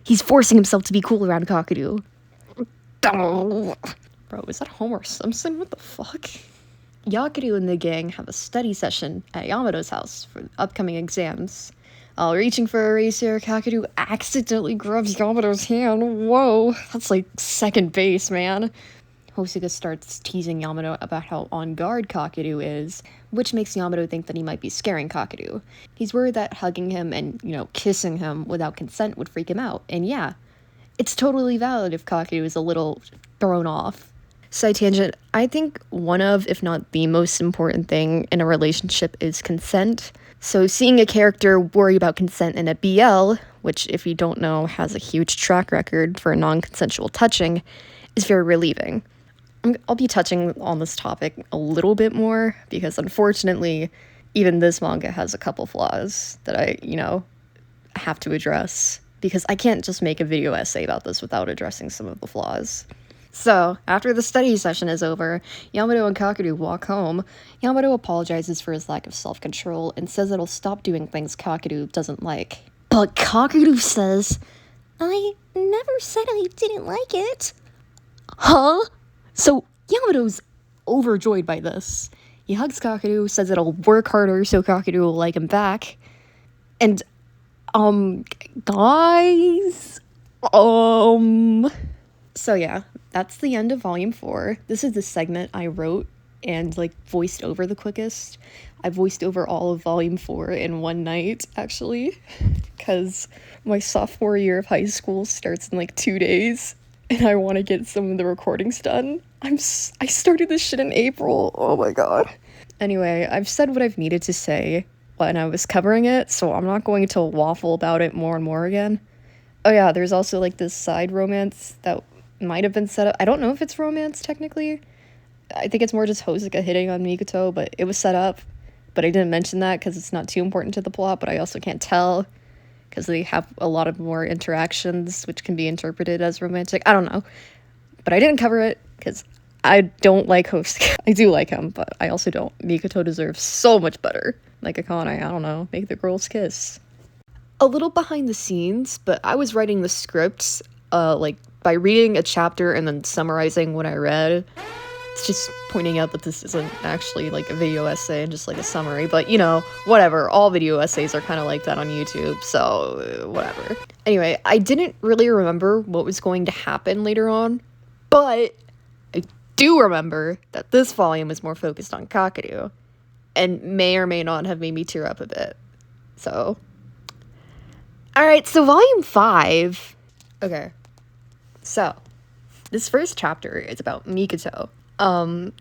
he's forcing himself to be cool around Kakeru. Bro, is that Homer Simpson? What the fuck? Yakiru and the gang have a study session at Yamato's house for the upcoming exams. While reaching for a eraser, Kakeru accidentally grabs Yamato's hand. Whoa, that's like second base, man. Hosoka starts teasing Yamato about how on guard Kakeru is, which makes Yamato think that he might be scaring Kakeru. He's worried that hugging him and, kissing him without consent would freak him out. And yeah, it's totally valid if Kakeru is a little thrown off. Side tangent, I think one of, if not the most important thing in a relationship is consent. So seeing a character worry about consent in a BL, which if you don't know has a huge track record for non-consensual touching, is very relieving. I'll be touching on this topic a little bit more because unfortunately, even this manga has a couple flaws that I, have to address because I can't just make a video essay about this without addressing some of the flaws. So, after the study session is over, Yamato and Kakeru walk home. Yamato apologizes for his lack of self-control and says that he'll stop doing things Kakeru doesn't like. But Kakeru says, "I never said I didn't like it." Huh? So, Yamato's overjoyed by this. He hugs Kakeru, says that he'll work harder so Kakeru will like him back. And, guys... So yeah, that's the end of Volume 4. This is the segment I wrote and, voiced over the quickest. I voiced over all of Volume 4 in one night, actually. Because my sophomore year of high school starts in, 2 days. And I want to get some of the recordings done. I started this shit in April. Oh my god. Anyway, I've said what I've needed to say when I was covering it, so I'm not going to waffle about it more and more again. Oh yeah, there's also, this side romance that might have been set up. I don't know if it's romance, technically. I think it's more just Hosoka hitting on Mikoto, but it was set up. But I didn't mention that because it's not too important to the plot, but I also can't tell because they have a lot of more interactions, which can be interpreted as romantic. I don't know. But I didn't cover it, because I don't like Hosoka. I do like him, but I also don't. Mikoto deserves so much better. Like Akane, I don't know, make the girls kiss. A little behind the scenes, but I was writing the scripts, by reading a chapter and then summarizing what I read. It's just pointing out that this isn't actually, a video essay and just, a summary. But, whatever. All video essays are kind of like that on YouTube, so whatever. Anyway, I didn't really remember what was going to happen later on, but I do remember that this volume is more focused on Kakeru, and may or may not have made me tear up a bit. So, alright, so Volume 5. Okay. So, this first chapter is about Mikoto.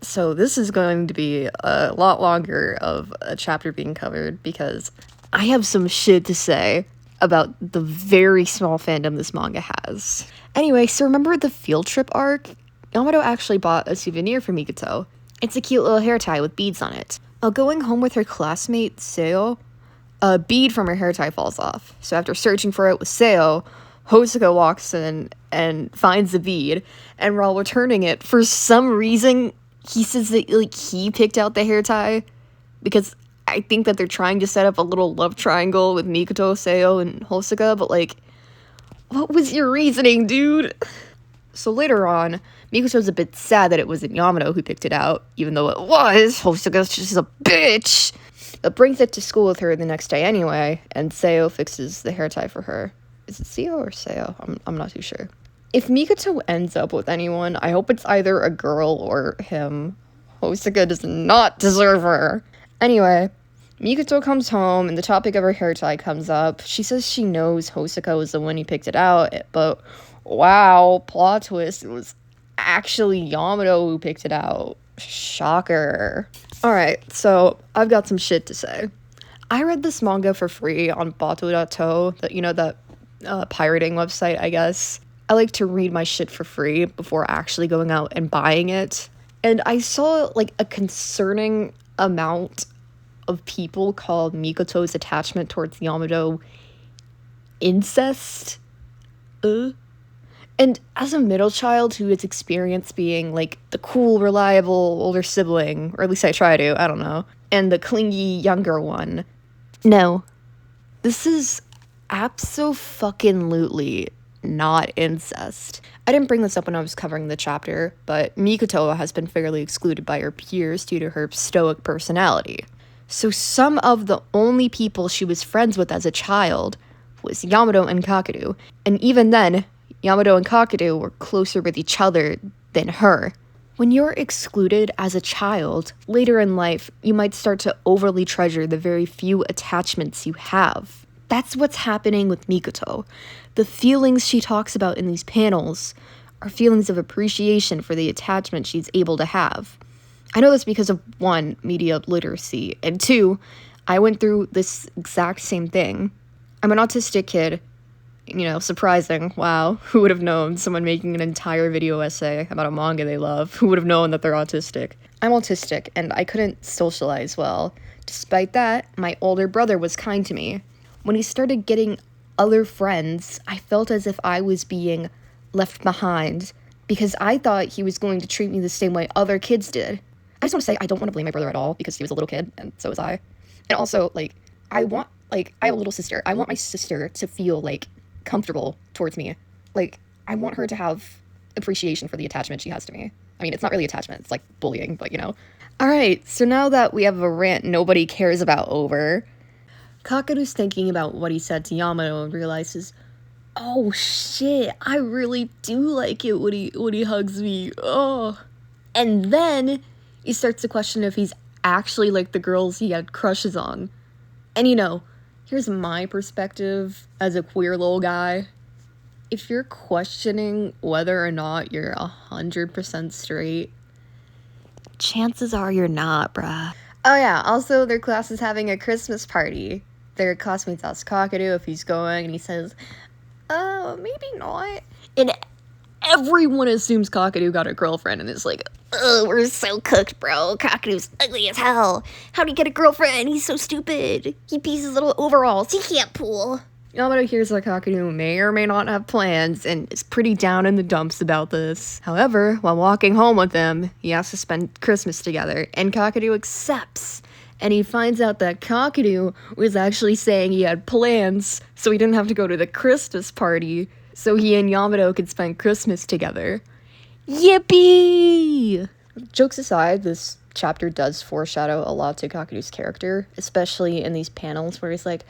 So this is going to be a lot longer of a chapter being covered because I have some shit to say about the very small fandom this manga has. Anyway, so remember the field trip arc? Yamato actually bought a souvenir for Mikoto. It's a cute little hair tie with beads on it. While going home with her classmate, Seo, a bead from her hair tie falls off. So after searching for it with Seo, Hosoka walks in and finds the bead, and while returning it, for some reason, he says that, he picked out the hair tie, because I think that they're trying to set up a little love triangle with Mikoto, Seo, and Hosoka, but, what was your reasoning, dude? So later on, Mikoto's a bit sad that it wasn't Yamato who picked it out, even though it was. Hosoka's just a bitch! But brings it to school with her the next day anyway, and Seo fixes the hair tie for her. Is it Seo or Seo? I'm not too sure. If Mikoto ends up with anyone, I hope it's either a girl or him. Hosoka does not deserve her. Anyway, Mikoto comes home and the topic of her hair tie comes up. She says she knows Hosoka was the one who picked it out, but wow, plot twist, it was actually Yamato who picked it out. Shocker. Alright, so I've got some shit to say. I read this manga for free on bato.to, that pirating website, I guess. I like to read my shit for free before actually going out and buying it. And I saw, a concerning amount of people called Mikoto's attachment towards Yamato incest. And as a middle child who has experienced being, the cool, reliable older sibling, or at least I try to, I don't know, and the clingy younger one, no. This is abso-fucking-lutely not incest. I didn't bring this up when I was covering the chapter, but Mikoto has been fairly excluded by her peers due to her stoic personality. So some of the only people she was friends with as a child was Yamato and Kakeru, and even then, Yamato and Kakeru were closer with each other than her. When you're excluded as a child, later in life, you might start to overly treasure the very few attachments you have. That's what's happening with Mikoto. The feelings she talks about in these panels are feelings of appreciation for the attachment she's able to have. I know this because of 1, media literacy, and 2, I went through this exact same thing. I'm an autistic kid. Surprising. Wow. Who would have known? Someone making an entire video essay about a manga they love. Who would have known that they're autistic? I'm autistic, and I couldn't socialize well. Despite that, my older brother was kind to me. When he started getting other friends, I felt as if I was being left behind because I thought he was going to treat me the same way other kids did. I just want to say I don't want to blame my brother at all because he was a little kid, and so was I. And also, I have a little sister. I want my sister to feel, comfortable towards me. I want her to have appreciation for the attachment she has to me. I mean, it's not really attachment, it's like bullying, but Alright, so now that we have a rant nobody cares about over, Kakeru's thinking about what he said to Yamato and realizes, oh shit, I really do like it when he hugs me. Oh. And then he starts to question if he's actually like the girls he had crushes on. And here's my perspective as a queer little guy. If you're questioning whether or not you're 100% straight, chances are you're not, bruh. Oh yeah, also their class is having a Christmas party. Their classmates ask Kakeru if he's going, and he says, maybe not. And everyone assumes Kakeru got a girlfriend, and it's like, oh, we're so cooked, bro. Kakeru's ugly as hell. How'd he get a girlfriend? He's so stupid. He pees his little overalls. He can't pool. Yamato hears that Kakeru may or may not have plans, and is pretty down in the dumps about this. However, while walking home with him, he asks to spend Christmas together, and Kakeru accepts. And he finds out that Kakeru was actually saying he had plans, so he didn't have to go to the Christmas party, so he and Yamato could spend Christmas together. Yippee! Jokes aside, this chapter does foreshadow a lot to Kakeru's character, especially in these panels where he's like,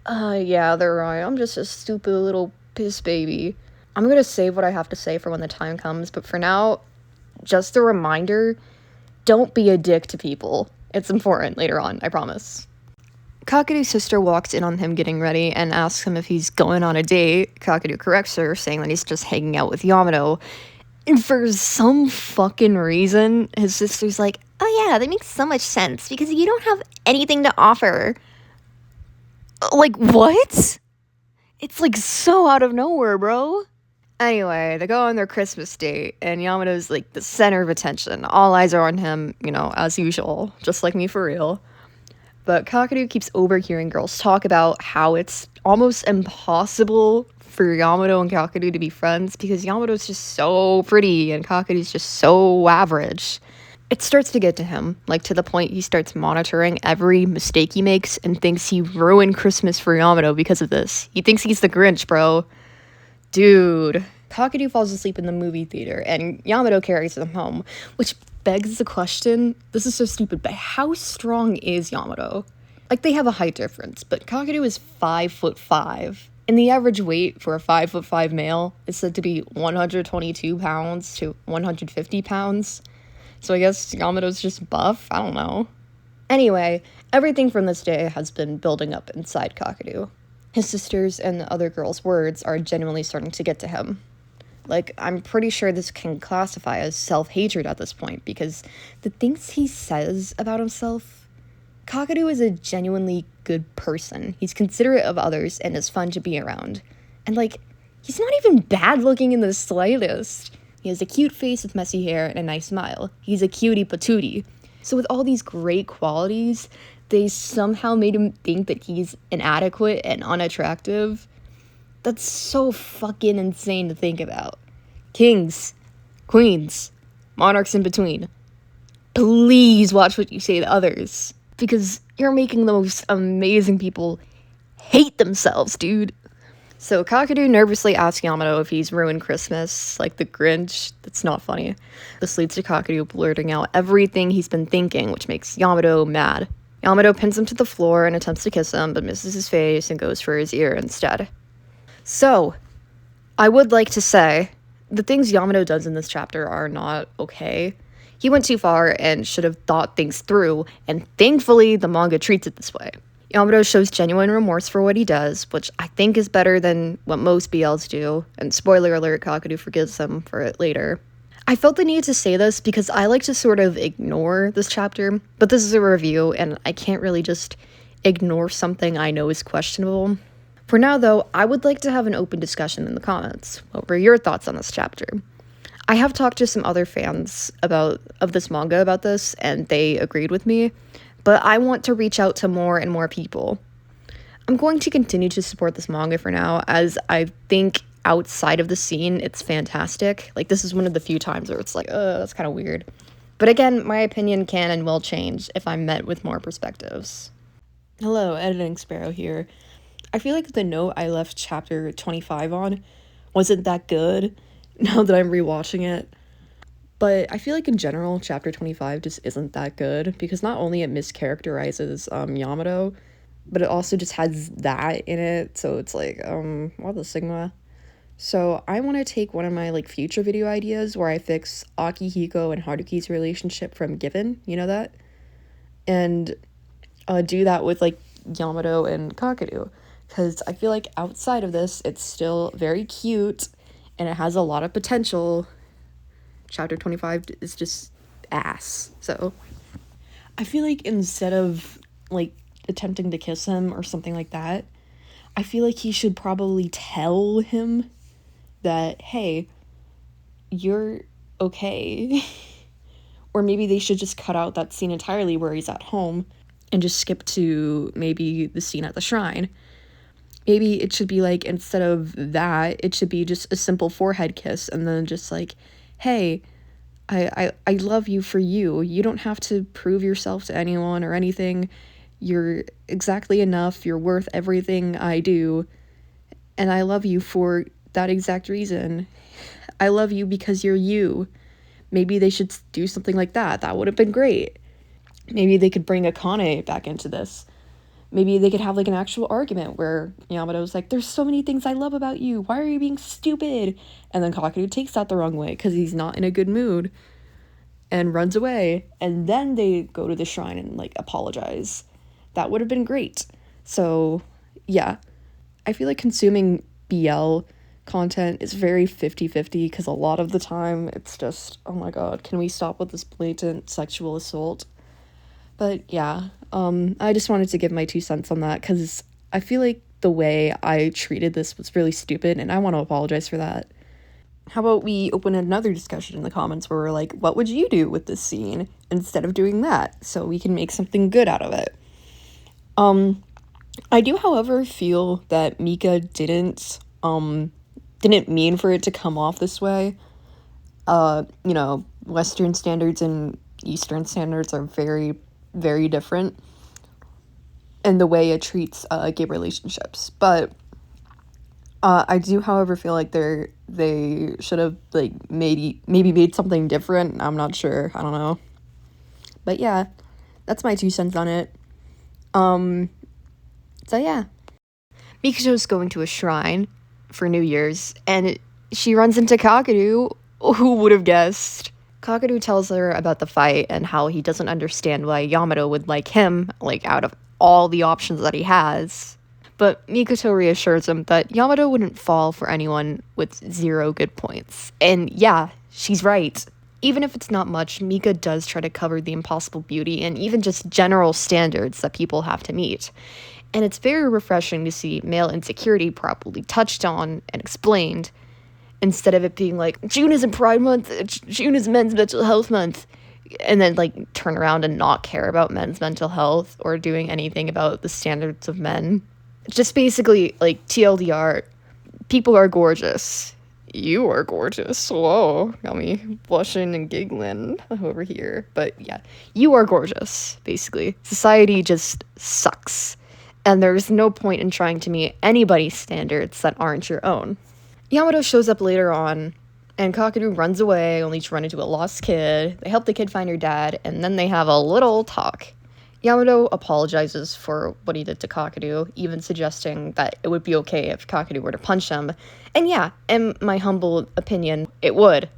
yeah, they're right, I'm just a stupid little piss baby. I'm gonna save what I have to say for when the time comes, but for now, just a reminder, don't be a dick to people. It's important later on, I promise. Kakeru's sister walks in on him getting ready and asks him if he's going on a date. Kakeru corrects her, saying that he's just hanging out with Yamato. And for some fucking reason, his sister's like, oh yeah, that makes so much sense, because you don't have anything to offer. What? It's so out of nowhere, bro. Anyway, they go on their Christmas date, and Yamato's the center of attention. All eyes are on him, as usual, just like me for real. But Kakeru keeps overhearing girls talk about how it's almost impossible for Yamato and Kakeru to be friends because Yamato's just so pretty and Kakeru's just so average. It starts to get to him, to the point he starts monitoring every mistake he makes and thinks he ruined Christmas for Yamato because of this. He thinks he's the Grinch, bro. Dude. Kakeru falls asleep in the movie theater, and Yamato carries him home, which begs the question, this is so stupid, but how strong is Yamato? They have a height difference, but Kakeru is 5'5", and the average weight for a 5'5" male is said to be 122 pounds to 150 pounds. So I guess Yamato's just buff? I don't know. Anyway, everything from this day has been building up inside Kakeru. His sisters and the other girls' words are genuinely starting to get to him. I'm pretty sure this can classify as self-hatred at this point, because the things he says about himself, Kakeru is a genuinely good person. He's considerate of others and is fun to be around. And he's not even bad looking in the slightest. He has a cute face with messy hair and a nice smile. He's a cutie patootie. So with all these great qualities, they somehow made him think that he's inadequate and unattractive. That's so fucking insane to think about. Kings, queens, monarchs in between, please watch what you say to others, because you're making the most amazing people hate themselves, dude. So Kakadu nervously asks Yamato if he's ruined Christmas, like the Grinch. That's not funny. This leads to Kakadu blurting out everything he's been thinking, which makes Yamato mad. Yamato pins him to the floor and attempts to kiss him, but misses his face and goes for his ear instead. So, I would like to say, the things Yamato does in this chapter are not okay. He went too far and should have thought things through, and thankfully the manga treats it this way. Yamato shows genuine remorse for what he does, which I think is better than what most BLs do, and spoiler alert, Kakadu forgives him for it later. I felt the need to say this because I like to sort of ignore this chapter, but this is a review, and I can't really just ignore something I know is questionable. For now, though, I would like to have an open discussion in the comments. What were your thoughts on this chapter? I have talked to some other fans of this manga about this, and they agreed with me, but I want to reach out to more and more people. I'm going to continue to support this manga for now, as I think outside of the scene, it's fantastic. Like, this is one of the few times where it's like, that's kind of weird. But again, my opinion can and will change if I'm met with more perspectives. Hello, Editing Sparrow here. I feel like the note I left chapter 25 on wasn't that good now that I'm rewatching it. But I feel like in general, chapter 25 just isn't that good because not only it mischaracterizes Yamato, but it also just has that in it. So it's like, what the Sigma? So I want to take one of my like future video ideas where I fix Akihiko and Haruki's relationship from Given, you know that? And do that with like Yamato and Kakadu. Because I feel like outside of this, it's still very cute, and it has a lot of potential. Chapter 25 is just ass. So I feel like instead of, like, attempting to kiss him or something like that, I feel like he should probably tell him that, hey, you're okay. Or maybe they should just cut out that scene entirely where he's at home and just skip to maybe the scene at the shrine. Maybe it should be like, instead of that, it should be just a simple forehead kiss and then just like, hey, I love you for you. You don't have to prove yourself to anyone or anything. You're exactly enough. You're worth everything I do. And I love you for that exact reason. I love you because you're you. Maybe they should do something like that. That would have been great. Maybe they could bring Akane back into this. Maybe they could have like an actual argument where Yamato's like, there's so many things I love about you. Why are you being stupid? And then Kakadu takes that the wrong way because he's not in a good mood and runs away. And then they go to the shrine and like apologize. That would have been great. So yeah, I feel like consuming BL content is very 50-50 because a lot of the time it's just, oh my god, can we stop with this blatant sexual assault? But yeah, I just wanted to give my 2 cents on that because I feel like the way I treated this was really stupid and I want to apologize for that. How about we open another discussion in the comments where we're like, what would you do with this scene instead of doing that? So we can make something good out of it. I do, however, feel that Mika didn't mean for it to come off this way. Western standards and Eastern standards are very, very different in the way it treats gay relationships. But I do, however, feel like they should have like maybe made something different. I'm not sure. I don't know. But yeah, that's my 2 cents on it. So yeah. Mikoto's going to a shrine for New Year's, and she runs into Kakadu. Who would have guessed? Kakadu tells her about the fight and how he doesn't understand why Yamato would like him, like, out of all the options that he has. But Mikoto reassures him that Yamato wouldn't fall for anyone with 0 good points. And yeah, she's right. Even if it's not much, Mika does try to cover the impossible beauty and even just general standards that people have to meet. And it's very refreshing to see male insecurity properly touched on and explained, instead of it being like, June isn't Pride Month, June is Men's Mental Health Month, and then like turn around and not care about men's mental health or doing anything about the standards of men. Just basically like TLDR, people are gorgeous. You are gorgeous. Whoa, got me blushing and giggling over here. But yeah, you are gorgeous, basically. Society just sucks. and there's no point in trying to meet anybody's standards that aren't your own. Yamato shows up later on, and Kakeru runs away, only to run into a lost kid. They help the kid find her dad, and then they have a little talk. Yamato apologizes for what he did to Kakeru, even suggesting that it would be okay if Kakeru were to punch him. And yeah, in my humble opinion, it would.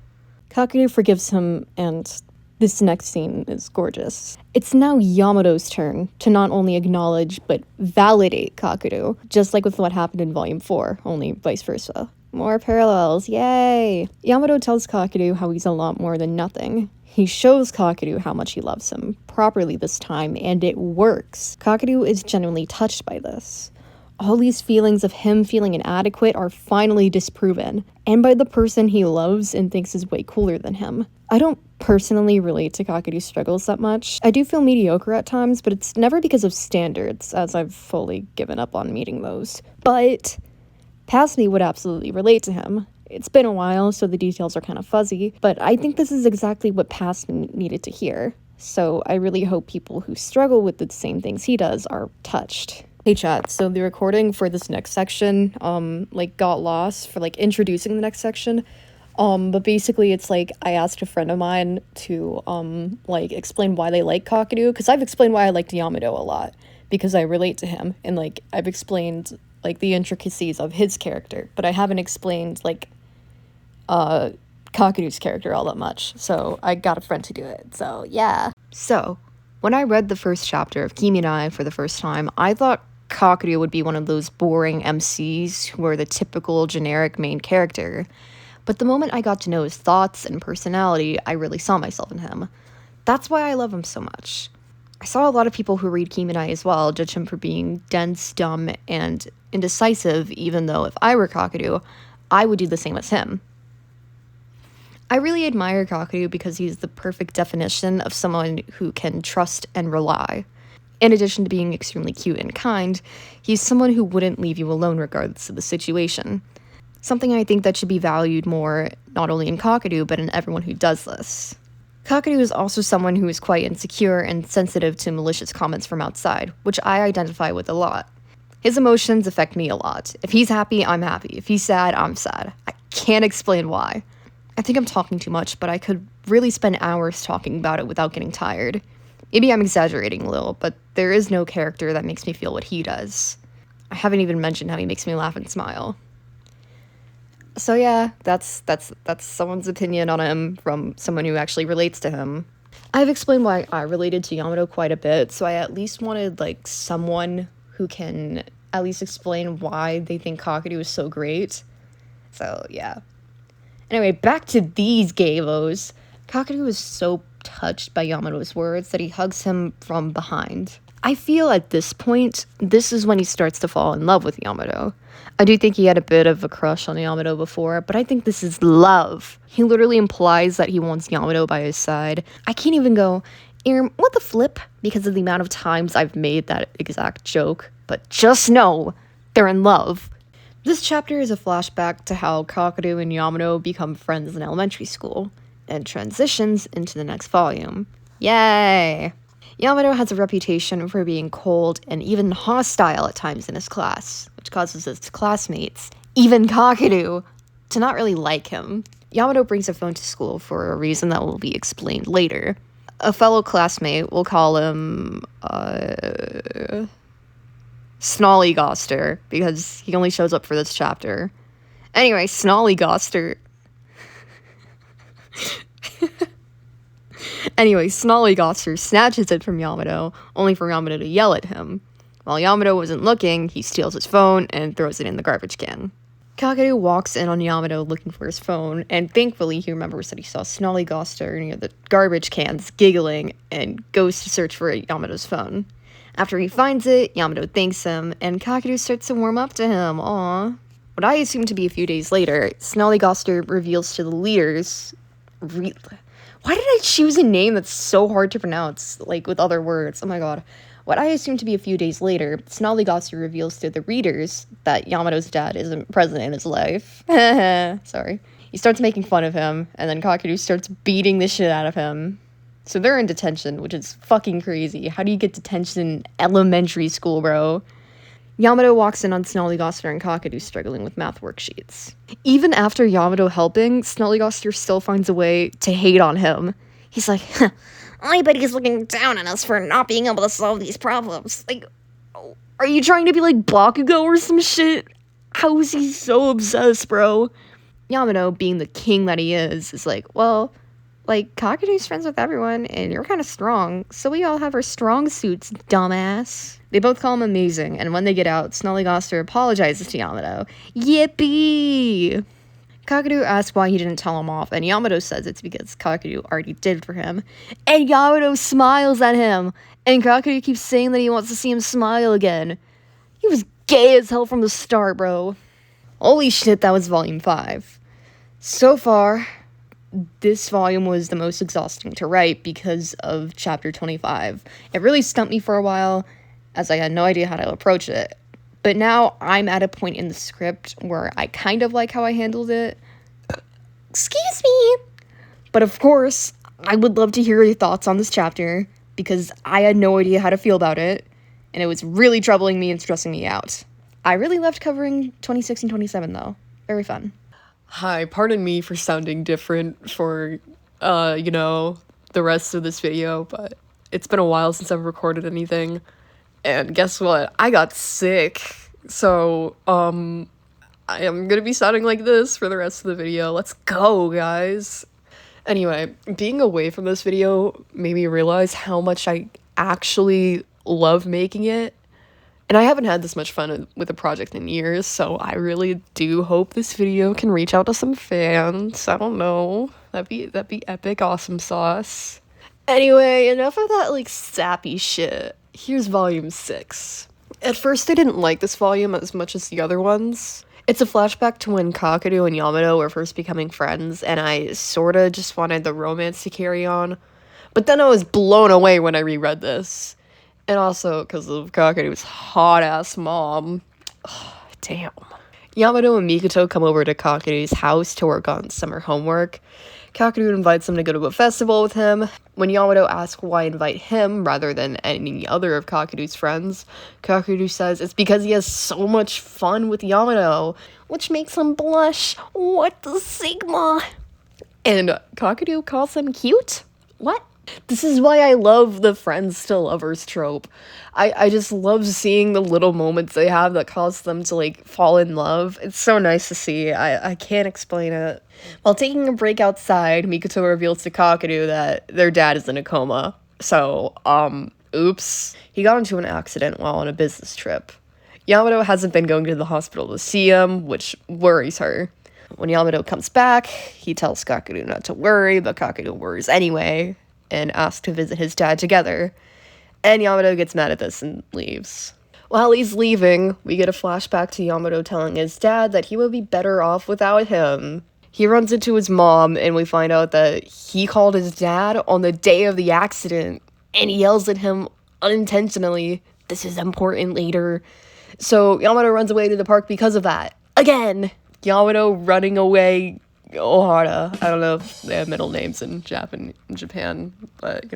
Kakeru forgives him, and this next scene is gorgeous. It's now Yamato's turn to not only acknowledge, but validate Kakeru, just like with what happened in Volume 4, only vice versa. More parallels, yay! Yamato tells Kakeru how he's a lot more than nothing. He shows Kakeru how much he loves him, properly this time, and it works. Kakeru is genuinely touched by this. All these feelings of him feeling inadequate are finally disproven, and by the person he loves and thinks is way cooler than him. I don't personally relate to Kakeru's struggles that much. I do feel mediocre at times, but it's never because of standards, as I've fully given up on meeting those. But past me would absolutely relate to him. It's been a while, so the details are kind of fuzzy, but I think this is exactly what past me needed to hear. So I really hope people who struggle with the same things he does are touched. Hey chat, so the recording for this next section, got lost for, introducing the next section. But basically it's I asked a friend of mine to, explain why they like Kakeru, because I've explained why I liked Yamato a lot, because I relate to him, and, I've explained, the intricacies of his character, but I haven't explained, Kakeru's character all that much, so I got a friend to do it, so yeah. So, when I read the first chapter of Kimi for the first time, I thought Kakeru would be one of those boring MCs who are the typical generic main character, but the moment I got to know his thoughts and personality, I really saw myself in him. That's why I love him so much. I saw a lot of people who read Kimi as well judge him for being dense, dumb, and indecisive, even though if I were Kakeru, I would do the same as him. I really admire Kakeru because he's the perfect definition of someone who can trust and rely. In addition to being extremely cute and kind, he's someone who wouldn't leave you alone regardless of the situation. Something I think that should be valued more, not only in Kakeru, but in everyone who does this. Kakeru is also someone who is quite insecure and sensitive to malicious comments from outside, which I identify with a lot. His emotions affect me a lot. If he's happy, I'm happy. If he's sad, I'm sad. I can't explain why. I think I'm talking too much, but I could really spend hours talking about it without getting tired. Maybe I'm exaggerating a little, but there is no character that makes me feel what he does. I haven't even mentioned how he makes me laugh and smile. So yeah, that's someone's opinion on him from someone who actually relates to him. I've explained why I related to Yamato quite a bit, so I at least wanted, someone who can at least explain why they think Kakeru is so great. So, yeah. Anyway, back to these gavos. Kakeru is so touched by Yamato's words that he hugs him from behind. I feel at this point, this is when he starts to fall in love with Yamato. I do think he had a bit of a crush on Yamato before, but I think this is love. He literally implies that he wants Yamato by his side. I can't even go, what the flip? Because of the amount of times I've made that exact joke. But just know, they're in love. This chapter is a flashback to how Kakeru and Yamato become friends in elementary school, and transitions into the next volume. Yay! Yamato has a reputation for being cold and even hostile at times in his class, which causes his classmates, even Kakeru, to not really like him. Yamato brings a phone to school for a reason that will be explained later. A fellow classmate will call him, Snollygoster, because he only shows up for this chapter. Anyway, Snollygoster snatches it from Yamato, only for Yamato to yell at him. While Yamato wasn't looking, he steals his phone and throws it in the garbage can. Kakeru walks in on Yamato looking for his phone, and thankfully he remembers that he saw Snollygoster near the garbage cans giggling, and goes to search for Yamato's phone. After he finds it, Yamato thanks him, and Kakeru starts to warm up to him. Aww. What I assume to be a few days later, Snollygoster reveals to the leaders... Why did I choose a name that's so hard to pronounce, with other words? Oh my god. What I assume to be a few days later, Snollygoster reveals to the readers that Yamato's dad isn't present in his life. Sorry. He starts making fun of him, and then Kakeru starts beating the shit out of him. So they're in detention, which is fucking crazy. How do you get detention in elementary school, bro? Yamato walks in on Snollygoster and Kakadu struggling with math worksheets. Even after Yamato helping, Snollygoster still finds a way to hate on him. He's like, I bet he's looking down on us for not being able to solve these problems. Like, are you trying to be like Bakugo or some shit? How is he so obsessed, bro? Yamato, being the king that he is like, well, like, Kakadu's friends with everyone, and you're kind of strong, so we all have our strong suits, dumbass. They both call him amazing, and when they get out, Snollygoster apologizes to Yamato. Yippee! Kakadu asks why he didn't tell him off, and Yamato says it's because Kakadu already did for him. And Yamato smiles at him, and Kakadu keeps saying that he wants to see him smile again. He was gay as hell from the start, bro. Holy shit, that was volume 5. So far, this volume was the most exhausting to write because of chapter 25. It really stumped me for a while, as I had no idea how to approach it. But now I'm at a point in the script where I kind of like how I handled it. Excuse me! But of course, I would love to hear your thoughts on this chapter, because I had no idea how to feel about it, and it was really troubling me and stressing me out. I really loved covering 26 and 27, though. Very fun. Hi, pardon me for sounding different for, the rest of this video, but it's been a while since I've recorded anything, and guess what? I got sick, so, I am gonna be sounding like this for the rest of the video. Let's go, guys! Anyway, being away from this video made me realize how much I actually love making it. And I haven't had this much fun with a project in years, so I really do hope this video can reach out to some fans. I don't know. That'd be epic awesome sauce. Anyway, enough of that, like, sappy shit. Here's volume 6. At first, I didn't like this volume as much as the other ones. It's a flashback to when Kakadu and Yamato were first becoming friends, and I sorta just wanted the romance to carry on. But then I was blown away when I reread this. And also because of Kakadu's hot-ass mom. Oh, damn. Yamato and Mikoto come over to Kakadu's house to work on summer homework. Kakadu invites them to go to a festival with him. When Yamato asks why invite him rather than any other of Kakadu's friends, Kakadu says it's because he has so much fun with Yamato, which makes him blush. What the sigma? And Kakadu calls him cute? What? This is why I love the friends to lovers trope. I just love seeing the little moments they have that cause them to, like, fall in love. It's so nice to see. I can't explain it. While taking a break outside, Mikoto reveals to Kakadu that their dad is in a coma. So, oops. He got into an accident while on a business trip. Yamato hasn't been going to the hospital to see him, which worries her. When Yamato comes back, he tells Kakadu not to worry, but Kakadu worries anyway, and asks to visit his dad together. And Yamato gets mad at this and leaves. While he's leaving, we get a flashback to Yamato telling his dad that he would be better off without him. He runs into his mom, and we find out that he called his dad on the day of the accident, and he yells at him unintentionally. This is important later. So Yamato runs away to the park because of that. Again! Yamato running away. Ohara. I don't know if they have middle names in Japan, but,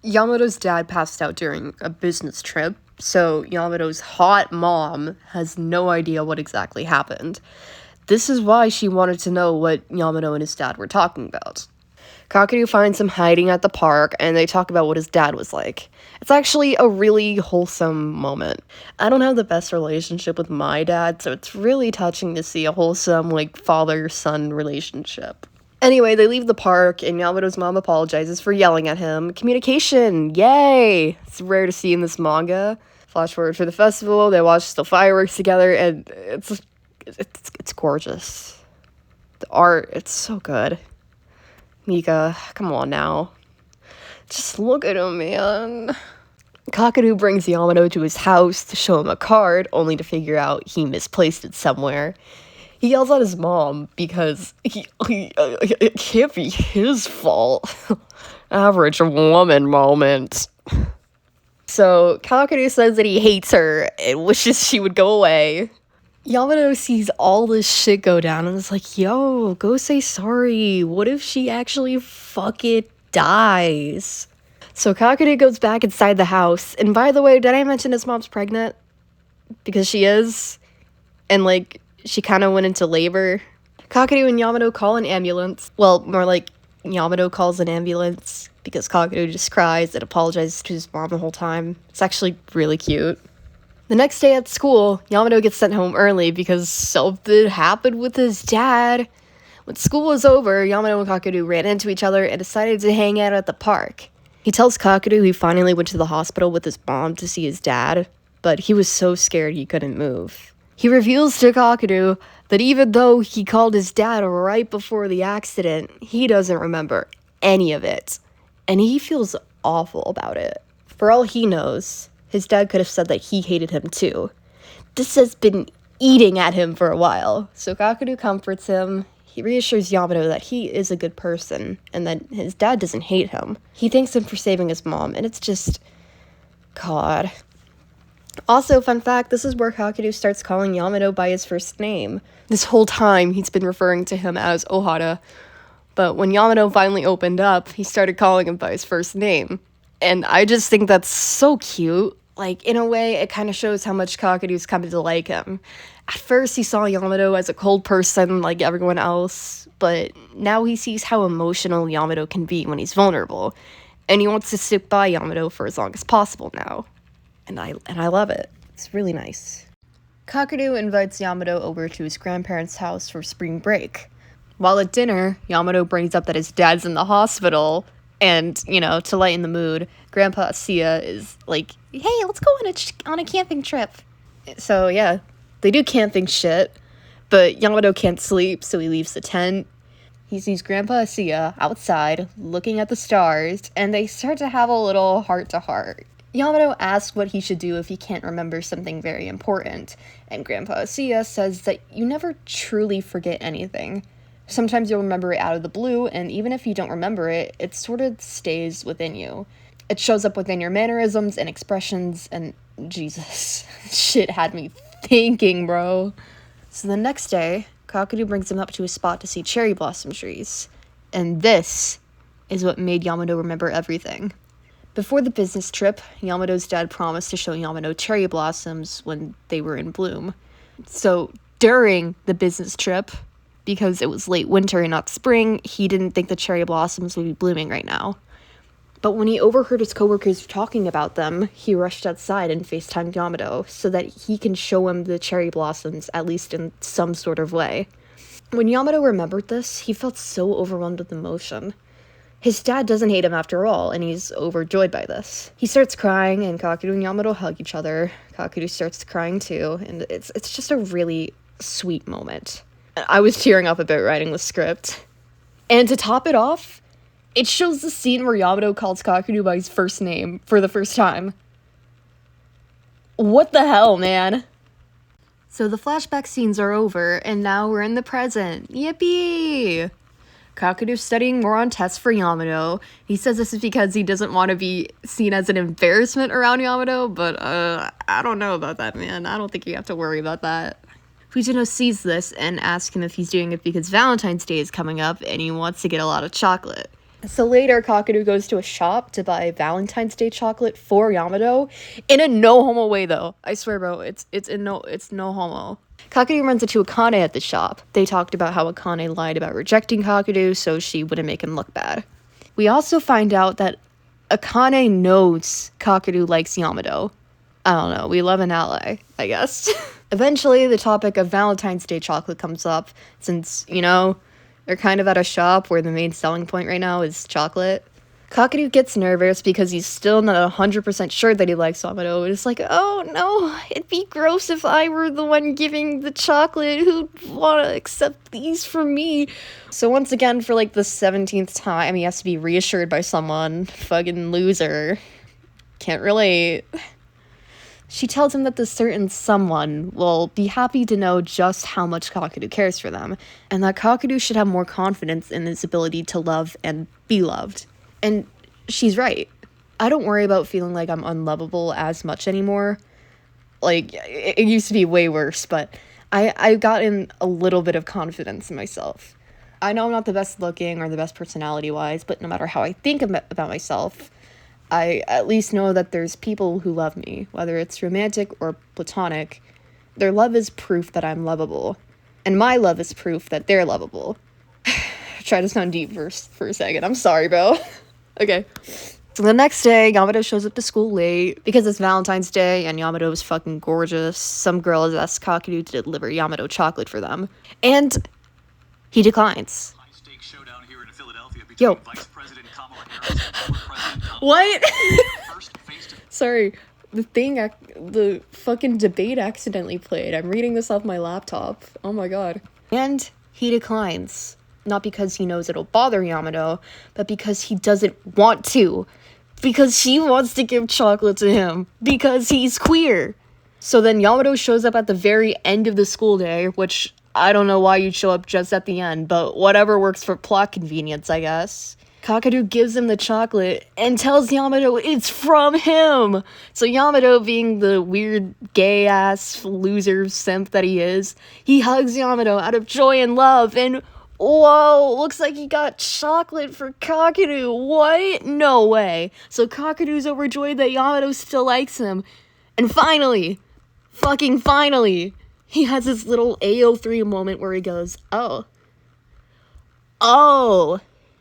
Yamato's dad passed out during a business trip, so Yamato's hot mom has no idea what exactly happened. This is why she wanted to know what Yamato and his dad were talking about. Kakadu finds him hiding at the park, and they talk about what his dad was like. It's actually a really wholesome moment. I don't have the best relationship with my dad, so it's really touching to see a wholesome, like, father-son relationship. Anyway, they leave the park, and Yamato's mom apologizes for yelling at him. Communication! Yay! It's rare to see in this manga. Flash forward for the festival, they watch the fireworks together, and it's gorgeous. The art, it's so good. Mika, come on now. Just look at him, man. Kakadu brings Yamato to his house to show him a card, only to figure out he misplaced it somewhere. He yells at his mom because it can't be his fault. Average woman moment. So Kakadu says that he hates her and wishes she would go away. Yamato sees all this shit go down and is like, yo, go say sorry. What if she actually fucking dies? So Kakadu goes back inside the house. And by the way, did I mention his mom's pregnant? because she is, and like she kind of went into labor. Kakeru and Yamato call an ambulance. Well, more like Yamato calls an ambulance because Kakeru just cries and apologizes to his mom the whole time. It's actually really cute. The next day at school, Yamato gets sent home early because something happened with his dad. When school was over, Yamato and Kakeru ran into each other and decided to hang out at the park. He tells Kakeru he finally went to the hospital with his mom to see his dad, but he was so scared he couldn't move. He reveals to Kakeru that even though he called his dad right before the accident, he doesn't remember any of it. And he feels awful about it. For all he knows, his dad could have said that he hated him too. This has been eating at him for a while, so Kakeru comforts him. He reassures Yamato that he is a good person and that his dad doesn't hate him. He thanks him for saving his mom, and it's just... God. Also, fun fact, this is where Kakeru starts calling Yamato by his first name. This whole time, he's been referring to him as Ohara. But when Yamato finally opened up, he started calling him by his first name. And I just think that's so cute. Like, in a way, it kind of shows how much Kakeru's coming to like him. At first, he saw Yamato as a cold person like everyone else, but now he sees how emotional Yamato can be when he's vulnerable, and he wants to stick by Yamato for as long as possible now. And I love it. It's really nice. Kakeru invites Yamato over to his grandparents' house for spring break. While at dinner, Yamato brings up that his dad's in the hospital, and, you know, to lighten the mood, Grandpa Sia is like, hey, let's go on a camping trip. So, yeah, they do camping shit, but Yamato can't sleep, so he leaves the tent. He sees Grandpa Sia outside, looking at the stars, and they start to have a little heart-to-heart. Yamato asks what he should do if he can't remember something very important, and Grandpa Sia says that you never truly forget anything. Sometimes you'll remember it out of the blue, and even if you don't remember it, it sort of stays within you. It shows up within your mannerisms and expressions, and Jesus, shit had me thinking, bro. So the next day, Kakeru brings him up to a spot to see cherry blossom trees. And this is what made Yamato remember everything. Before the business trip, Yamato's dad promised to show Yamato cherry blossoms when they were in bloom. So during the business trip, because it was late winter and not spring, he didn't think the cherry blossoms would be blooming right now. But when he overheard his coworkers talking about them, he rushed outside and FaceTimed Yamato so that he can show him the cherry blossoms, at least in some sort of way. When Yamato remembered this, he felt so overwhelmed with emotion. His dad doesn't hate him after all, and he's overjoyed by this. He starts crying, and Kakeru and Yamato hug each other. Kakeru starts crying too, and it's just a really sweet moment. I was tearing up a bit writing the script. And to top it off, it shows the scene where Yamato calls Kakeru by his first name for the first time. What the hell, man? So the flashback scenes are over, and now we're in the present. Yippee! Kakeru's studying more on tests for Yamato. He says this is because he doesn't want to be seen as an embarrassment around Yamato, but I don't know about that, man. I don't think you have to worry about that. Fujino sees this and asks him if he's doing it because Valentine's Day is coming up and he wants to get a lot of chocolate. So later, Kakeru goes to a shop to buy Valentine's Day chocolate for Yamato, in a no homo way though. I swear, bro, it's no homo. Kakeru runs into Akane at the shop. They talked about how Akane lied about rejecting Kakeru so she wouldn't make him look bad. We also find out that Akane knows Kakeru likes Yamato. I don't know, we love an ally, I guess. Eventually, the topic of Valentine's Day chocolate comes up, since, you know, they're kind of at a shop where the main selling point right now is chocolate. Kakeru gets nervous because he's still not 100% sure that he likes Yamato. It's like, oh no, it'd be gross if I were the one giving the chocolate. Who'd want to accept these from me? So once again, for like the 17th time, he has to be reassured by someone. Fucking loser. Can't relate. She tells him that the certain someone will be happy to know just how much Kakeru cares for them, and that Kakeru should have more confidence in his ability to love and be loved. And she's right. I don't worry about feeling like I'm unlovable as much anymore. Like, it used to be way worse, but I've gotten a little bit of confidence in myself. I know I'm not the best looking or the best personality-wise, but no matter how I think about myself, I at least know that there's people who love me, whether it's romantic or platonic. Their love is proof that I'm lovable, and my love is proof that they're lovable. Try to sound deep for a second. I'm sorry, bro. Okay. So the next day, Yamato shows up to school late because it's Valentine's Day and Yamato is fucking gorgeous. Some girl has asked Kakeru to deliver Yamato chocolate for them, and he declines. Yo. What? Sorry, the fucking debate accidentally played. I'm reading this off my laptop. Oh my god. And he declines. Not because he knows it'll bother Yamato, but because he doesn't want to. Because she wants to give chocolate to him. Because he's queer. So then Yamato shows up at the very end of the school day, which I don't know why you'd show up just at the end, but whatever works for plot convenience, I guess. Kakeru gives him the chocolate and tells Yamato it's from him. So Yamato, being the weird gay-ass loser simp that he is, he hugs Yamato out of joy and love, and whoa, looks like he got chocolate for Kakeru. What? No way. So Kakeru's overjoyed that Yamato still likes him. And finally, fucking finally, he has this little AO3 moment where he goes, oh.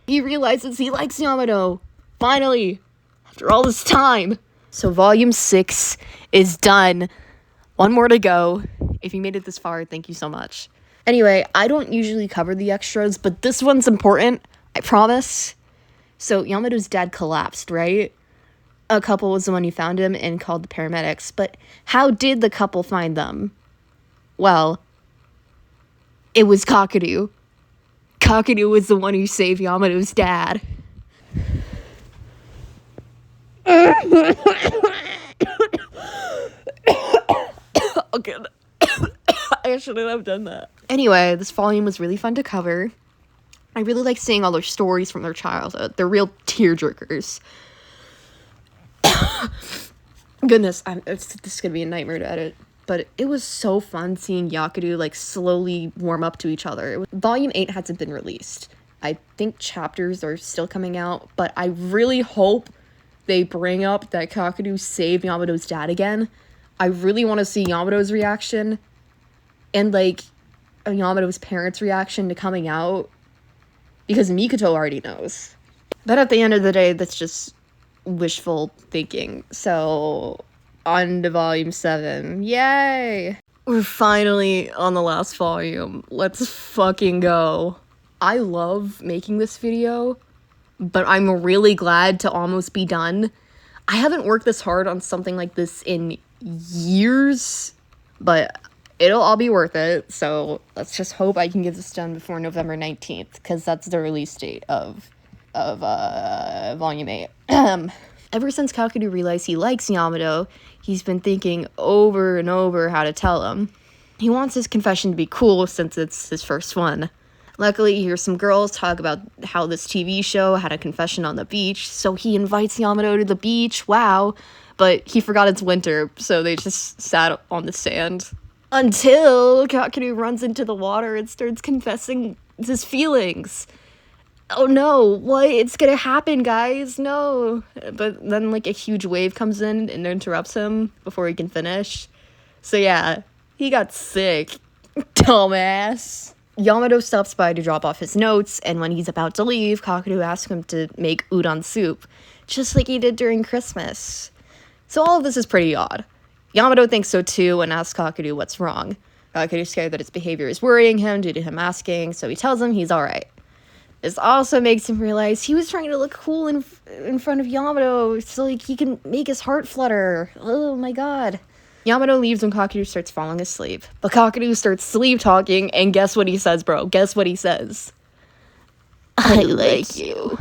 He realizes he likes Yamato. Finally. After all this time. So volume 6 is done. One more to go. If you made it this far, thank you so much. Anyway, I don't usually cover the extras, but this one's important. I promise. So Yamato's dad collapsed, right? A couple was the one who found him and called the paramedics. But how did the couple find them? Well, it was Kakeru. Kakeru was the one who saved Yamato's dad. Okay. I shouldn't have done that. Anyway, this volume was really fun to cover. I really like seeing all their stories from their childhood. They're real tearjerkers. Goodness, this is gonna be a nightmare to edit. But it was so fun seeing Yakudu, like, slowly warm up to each other. Volume 8 hasn't been released. I think chapters are still coming out, but I really hope they bring up that Kakeru saved Yamato's dad again. I really want to see Yamato's reaction, and, like, Yamato's parents' reaction to coming out, because Mikoto already knows. But at the end of the day, that's just wishful thinking. So on to volume 7. Yay! We're finally on the last volume. Let's fucking go. I love making this video, but I'm really glad to almost be done. I haven't worked this hard on something like this in years, but it'll all be worth it. So let's just hope I can get this done before November 19th, because that's the release date of volume 8. Ever since Kakeru realized he likes Yamato, he's been thinking over and over how to tell him. He wants his confession to be cool since it's his first one. Luckily, he hears some girls talk about how this TV show had a confession on the beach, so he invites Yamato to the beach, wow. But he forgot it's winter, so they just sat on the sand. Until Kakeru runs into the water and starts confessing his feelings. Oh no, what? It's gonna happen, guys, no. But then, like, a huge wave comes in and interrupts him before he can finish. So yeah, he got sick. Dumbass. Yamato stops by to drop off his notes, and when he's about to leave, Kakeru asks him to make udon soup, just like he did during Christmas. So all of this is pretty odd. Yamato thinks so too and asks Kakeru what's wrong. Kakeru's scared that his behavior is worrying him due to him asking, so he tells him he's alright. This also makes him realize he was trying to look cool in front of Yamato so, like, he can make his heart flutter. Oh my god. Yamato leaves when Kakeru starts falling asleep. But Kakeru starts sleep-talking, and guess what he says, bro? Guess what he says? I like you.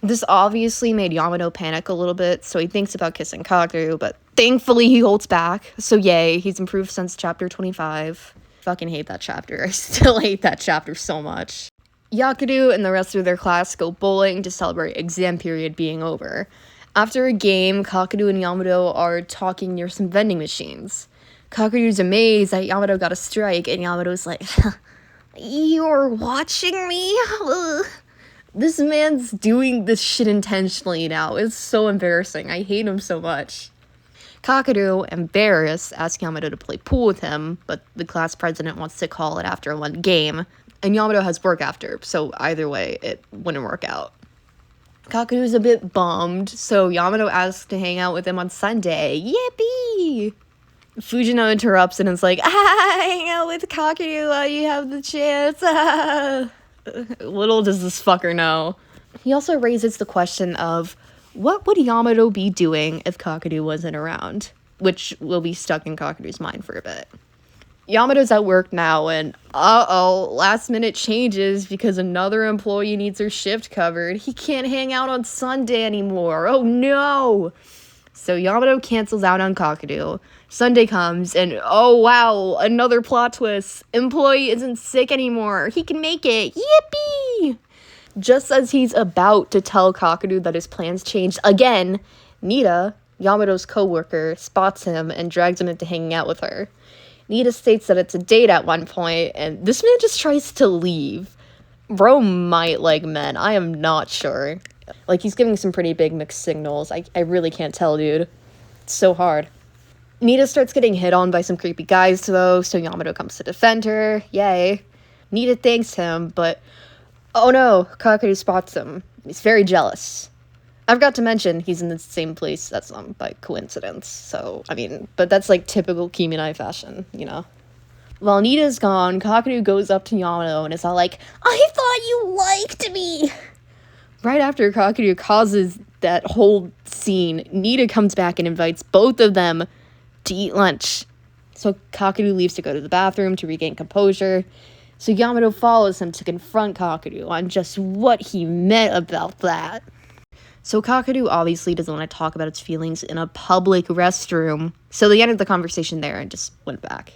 This obviously made Yamato panic a little bit, so he thinks about kissing Kakeru, but thankfully he holds back. So yay, he's improved since chapter 25. Fucking hate that chapter. I still hate that chapter so much. Yakudu and the rest of their class go bowling to celebrate exam period being over. After a game, Kakeru and Yamato are talking near some vending machines. Kakeru's amazed that Yamato got a strike, and Yamato's like, "You're watching me?" This man's doing this shit intentionally now. It's so embarrassing. I hate him so much. Kakaru, embarrassed, asks Yamato to play pool with him, but the class president wants to call it after one game, and Yamato has work after, so either way, it wouldn't work out. Kakaru's a bit bummed, so Yamato asks to hang out with him on Sunday. Yippee! Fujino interrupts and is like, hang out with Kakaru while you have the chance. Little does this fucker know. He also raises the question of, what would Yamato be doing if Kakaru wasn't around? Which will be stuck in Kakaru's mind for a bit. Yamato's at work now, and last minute changes because another employee needs her shift covered. He can't hang out on Sunday anymore. Oh no! So Yamato cancels out on Kakaru. Sunday comes, and oh wow, another plot twist. Employee isn't sick anymore. He can make it. Yippee! Just as he's about to tell Kakaru that his plans changed again, Nita, Yamato's co-worker, spots him and drags him into hanging out with her. Nita states that it's a date at one point, and this man just tries to leave. Bro might like men, I am not sure. Like, he's giving some pretty big mixed signals. I really can't tell, dude. It's so hard. Nita starts getting hit on by some creepy guys, though, so Yamato comes to defend her. Yay. Nita thanks him, but oh no, Kakaru spots him. He's very jealous. I forgot to mention he's in the same place as them by coincidence. So, I mean, but that's like typical kimi fashion, you know? While Nita's gone, Kakaru goes up to Yamato and is all like, I thought you liked me! Right after Kakaru causes that whole scene, Nita comes back and invites both of them to eat lunch. So Kakaru leaves to go to the bathroom to regain composure. So Yamato follows him to confront Kakaru on just what he meant about that. So Kakaru obviously doesn't want to talk about its feelings in a public restroom. So they ended the conversation there and just went back.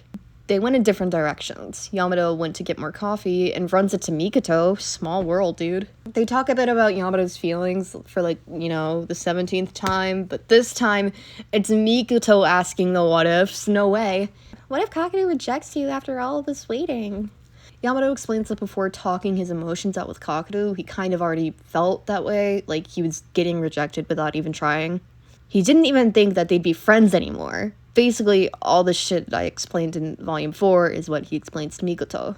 They went in different directions. Yamato went to get more coffee and runs into Mikoto. Small world, dude. They talk a bit about Yamato's feelings for, like, you know, the 17th time. But this time, it's Mikoto asking the what ifs. No way. What if Kakaru rejects you after all of this waiting? Yamato explains that before talking his emotions out with Kakaru, he kind of already felt that way. Like, he was getting rejected without even trying. He didn't even think that they'd be friends anymore. Basically, all the shit I explained in Volume 4 is what he explains to Mikoto.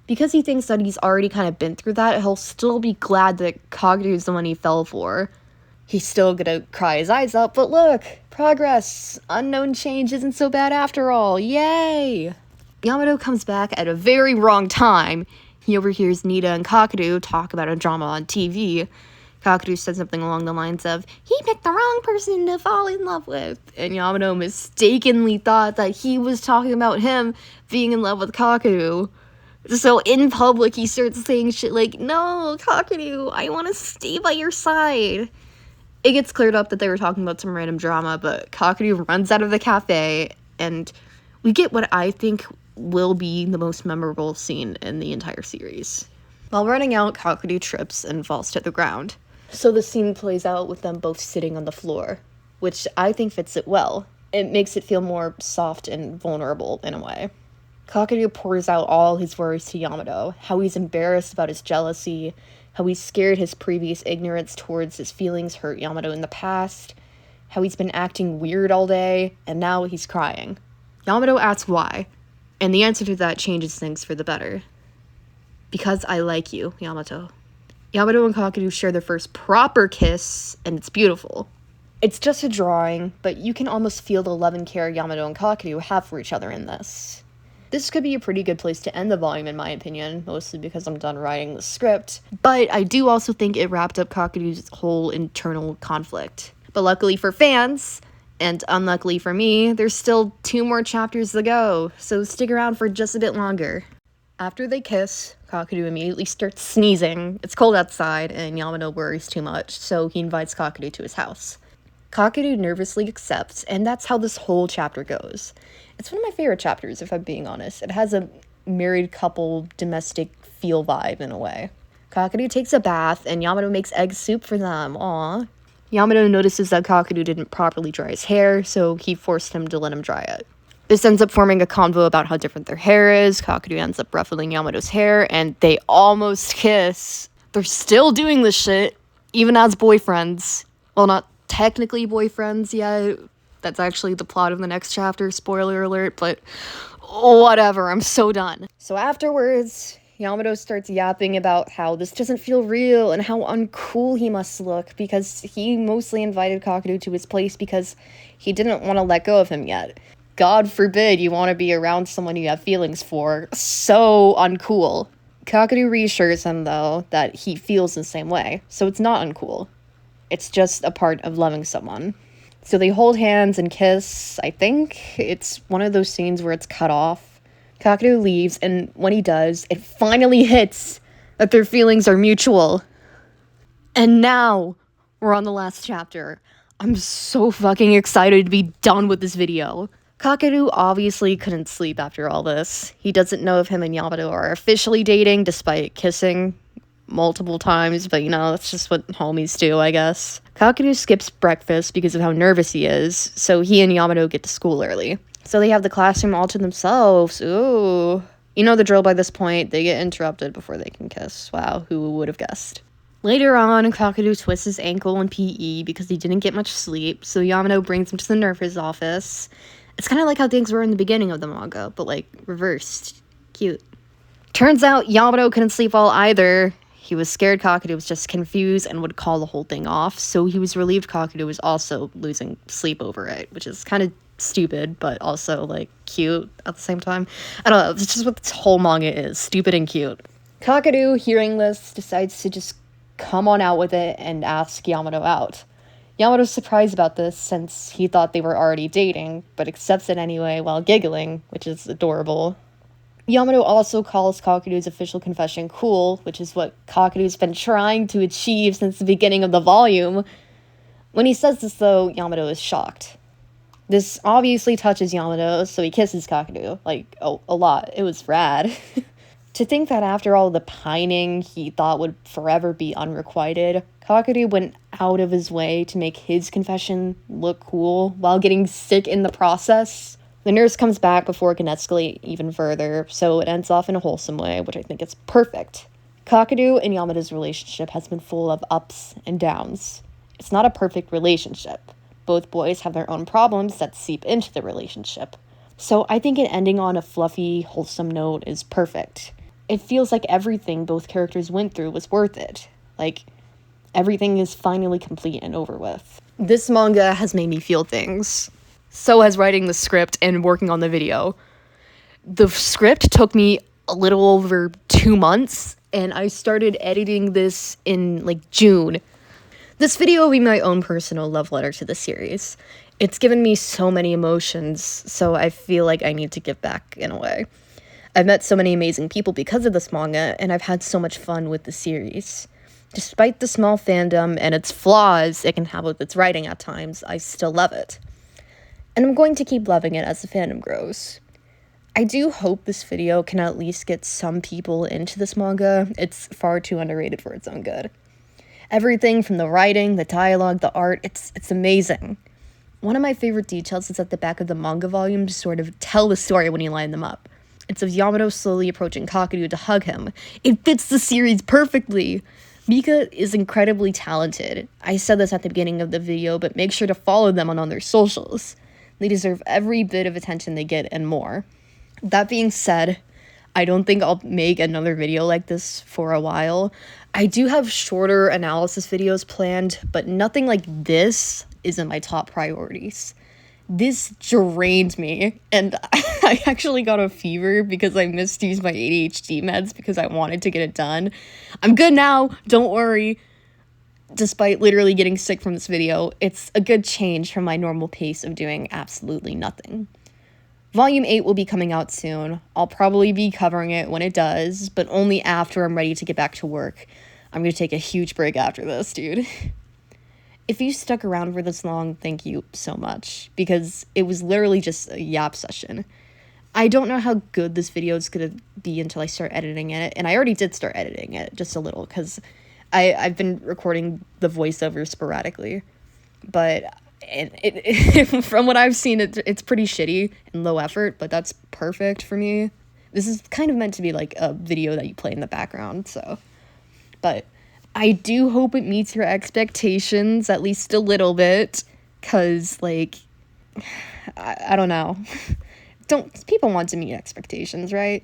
Because he thinks that he's already kind of been through that, he'll still be glad that Kagaru's the one he fell for. He's still gonna cry his eyes out, but look! Progress! Unknown change isn't so bad after all! Yay! Yamato comes back at a very wrong time. He overhears Nita and Kakaru talk about a drama on TV. Kakaru said something along the lines of, he picked the wrong person to fall in love with. And Yamato mistakenly thought that he was talking about him being in love with Kakaru. So in public, he starts saying shit like, no, Kakaru, I want to stay by your side. It gets cleared up that they were talking about some random drama, but Kakaru runs out of the cafe, and we get what I think will be the most memorable scene in the entire series. While running out, Kakaru trips and falls to the ground. So the scene plays out with them both sitting on the floor, which I think fits it well. It makes it feel more soft and vulnerable in a way. Kakaru pours out all his worries to Yamato, how he's embarrassed about his jealousy, how he's scared his previous ignorance towards his feelings hurt Yamato in the past, how he's been acting weird all day, and now he's crying. Yamato asks why, and the answer to that changes things for the better. Because I like you, Yamato. Yamato and Kakaru share their first proper kiss, and it's beautiful. It's just a drawing, but you can almost feel the love and care Yamato and Kakaru have for each other in this. This could be a pretty good place to end the volume, in my opinion, mostly because I'm done writing the script, but I do also think it wrapped up Kakaru's whole internal conflict. But luckily for fans, and unluckily for me, there's still 2 more chapters to go, so stick around for just a bit longer. After they kiss, Kakaru immediately starts sneezing. It's cold outside, and Yamato worries too much, so he invites Kakaru to his house. Kakaru nervously accepts, and that's how this whole chapter goes. It's one of my favorite chapters, if I'm being honest. It has a married couple, domestic feel vibe in a way. Kakaru takes a bath, and Yamato makes egg soup for them. Aww. Yamato notices that Kakaru didn't properly dry his hair, so he forced him to let him dry it. This ends up forming a convo about how different their hair is. Kakaru ends up ruffling Yamato's hair, and they almost kiss. they're still doing this shit, even as boyfriends. Well, not technically boyfriends yet. That's actually the plot of the next chapter, spoiler alert, but whatever, I'm so done. So afterwards, Yamato starts yapping about how this doesn't feel real and how uncool he must look because he mostly invited Kakeru to his place because he didn't want to let go of him yet. God forbid you want to be around someone you have feelings for. So uncool. Kakeru reassures him, though, that he feels the same way, so it's not uncool. It's just a part of loving someone. So they hold hands and kiss, I think. It's one of those scenes where it's cut off. Kakeru leaves, and when he does, it finally hits that their feelings are mutual. And now, we're on the last chapter. I'm so fucking excited to be done with this video. Kakeru obviously couldn't sleep after all this. He doesn't know if him and Yamato are officially dating, despite kissing multiple times, but that's just what homies do, I guess. Kakeru skips breakfast because of how nervous he is, so he and Yamato get to school early. So they have the classroom all to themselves. Ooh. You know the drill by this point, they get interrupted before they can kiss. Wow, who would have guessed? Later on, Kakeru twists his ankle in PE because he didn't get much sleep, so Yamato brings him to the nurse's office. It's kind of like how things were in the beginning of the manga, but reversed. Cute. Turns out Yamato couldn't sleep well either. He was scared Kakeru was just confused and would call the whole thing off, so he was relieved Kakeru was also losing sleep over it, which is kind of stupid, but also, cute at the same time. I don't know, it's just what this whole manga is, stupid and cute. Kakeru, hearing this, decides to just come on out with it and ask Yamato out. Yamato's surprised about this since he thought they were already dating, but accepts it anyway while giggling, which is adorable. Yamato also calls Kakeru's official confession cool, which is what Kakeru's been trying to achieve since the beginning of the volume. When he says this, though, Yamato is shocked. This obviously touches Yamato, so he kisses Kakeru, a lot. It was rad. To think that after all the pining he thought would forever be unrequited, Kakeru went out of his way to make his confession look cool while getting sick in the process. The nurse comes back before it can escalate even further, so it ends off in a wholesome way, which I think is perfect. Kakeru and Yamato's relationship has been full of ups and downs. It's not a perfect relationship. Both boys have their own problems that seep into the relationship. So I think it ending on a fluffy, wholesome note is perfect. It feels like everything both characters went through was worth it. Everything is finally complete and over with. This manga has made me feel things. So has writing the script and working on the video. The script took me a little over 2 months, and I started editing this in June. This video will be my own personal love letter to the series. It's given me so many emotions, so I feel like I need to give back in a way. I've met so many amazing people because of this manga, and I've had so much fun with the series. Despite the small fandom and its flaws it can have with its writing at times, I still love it. And I'm going to keep loving it as the fandom grows. I do hope this video can at least get some people into this manga. It's far too underrated for its own good. Everything from the writing, the dialogue, the art, it's amazing. One of my favorite details is at the back of the manga volume to sort of tell the story when you line them up. It's of Yamato slowly approaching Kakeru to hug him. It fits the series perfectly! Mika is incredibly talented. I said this at the beginning of the video, but make sure to follow them on their socials. They deserve every bit of attention they get and more. That being said, I don't think I'll make another video like this for a while. I do have shorter analysis videos planned, but nothing like this is in my top priorities. This drained me, and I actually got a fever because I missed to use my ADHD meds because I wanted to get it done. I'm good now, don't worry. Despite literally getting sick from this video, it's a good change from my normal pace of doing absolutely nothing. Volume 8 will be coming out soon. I'll probably be covering it when it does, but only after I'm ready to get back to work. I'm gonna take a huge break after this, dude. If you stuck around for this long, thank you so much, because it was literally just a yap session. I don't know how good this video is gonna be until I start editing it, and I already did start editing it, just a little, because I've been recording the voiceover sporadically, but from what I've seen, it's pretty shitty and low effort, but that's perfect for me. This is kind of meant to be like a video that you play in the background, so. But I do hope it meets your expectations, at least a little bit, because, like, I don't know. Don't people want to meet expectations, right?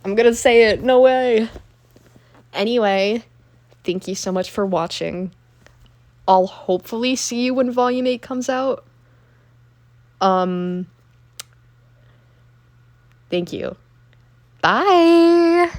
I'm gonna say it, no way. Anyway, thank you so much for watching. I'll hopefully see you when Volume 8 comes out. Thank you. Bye!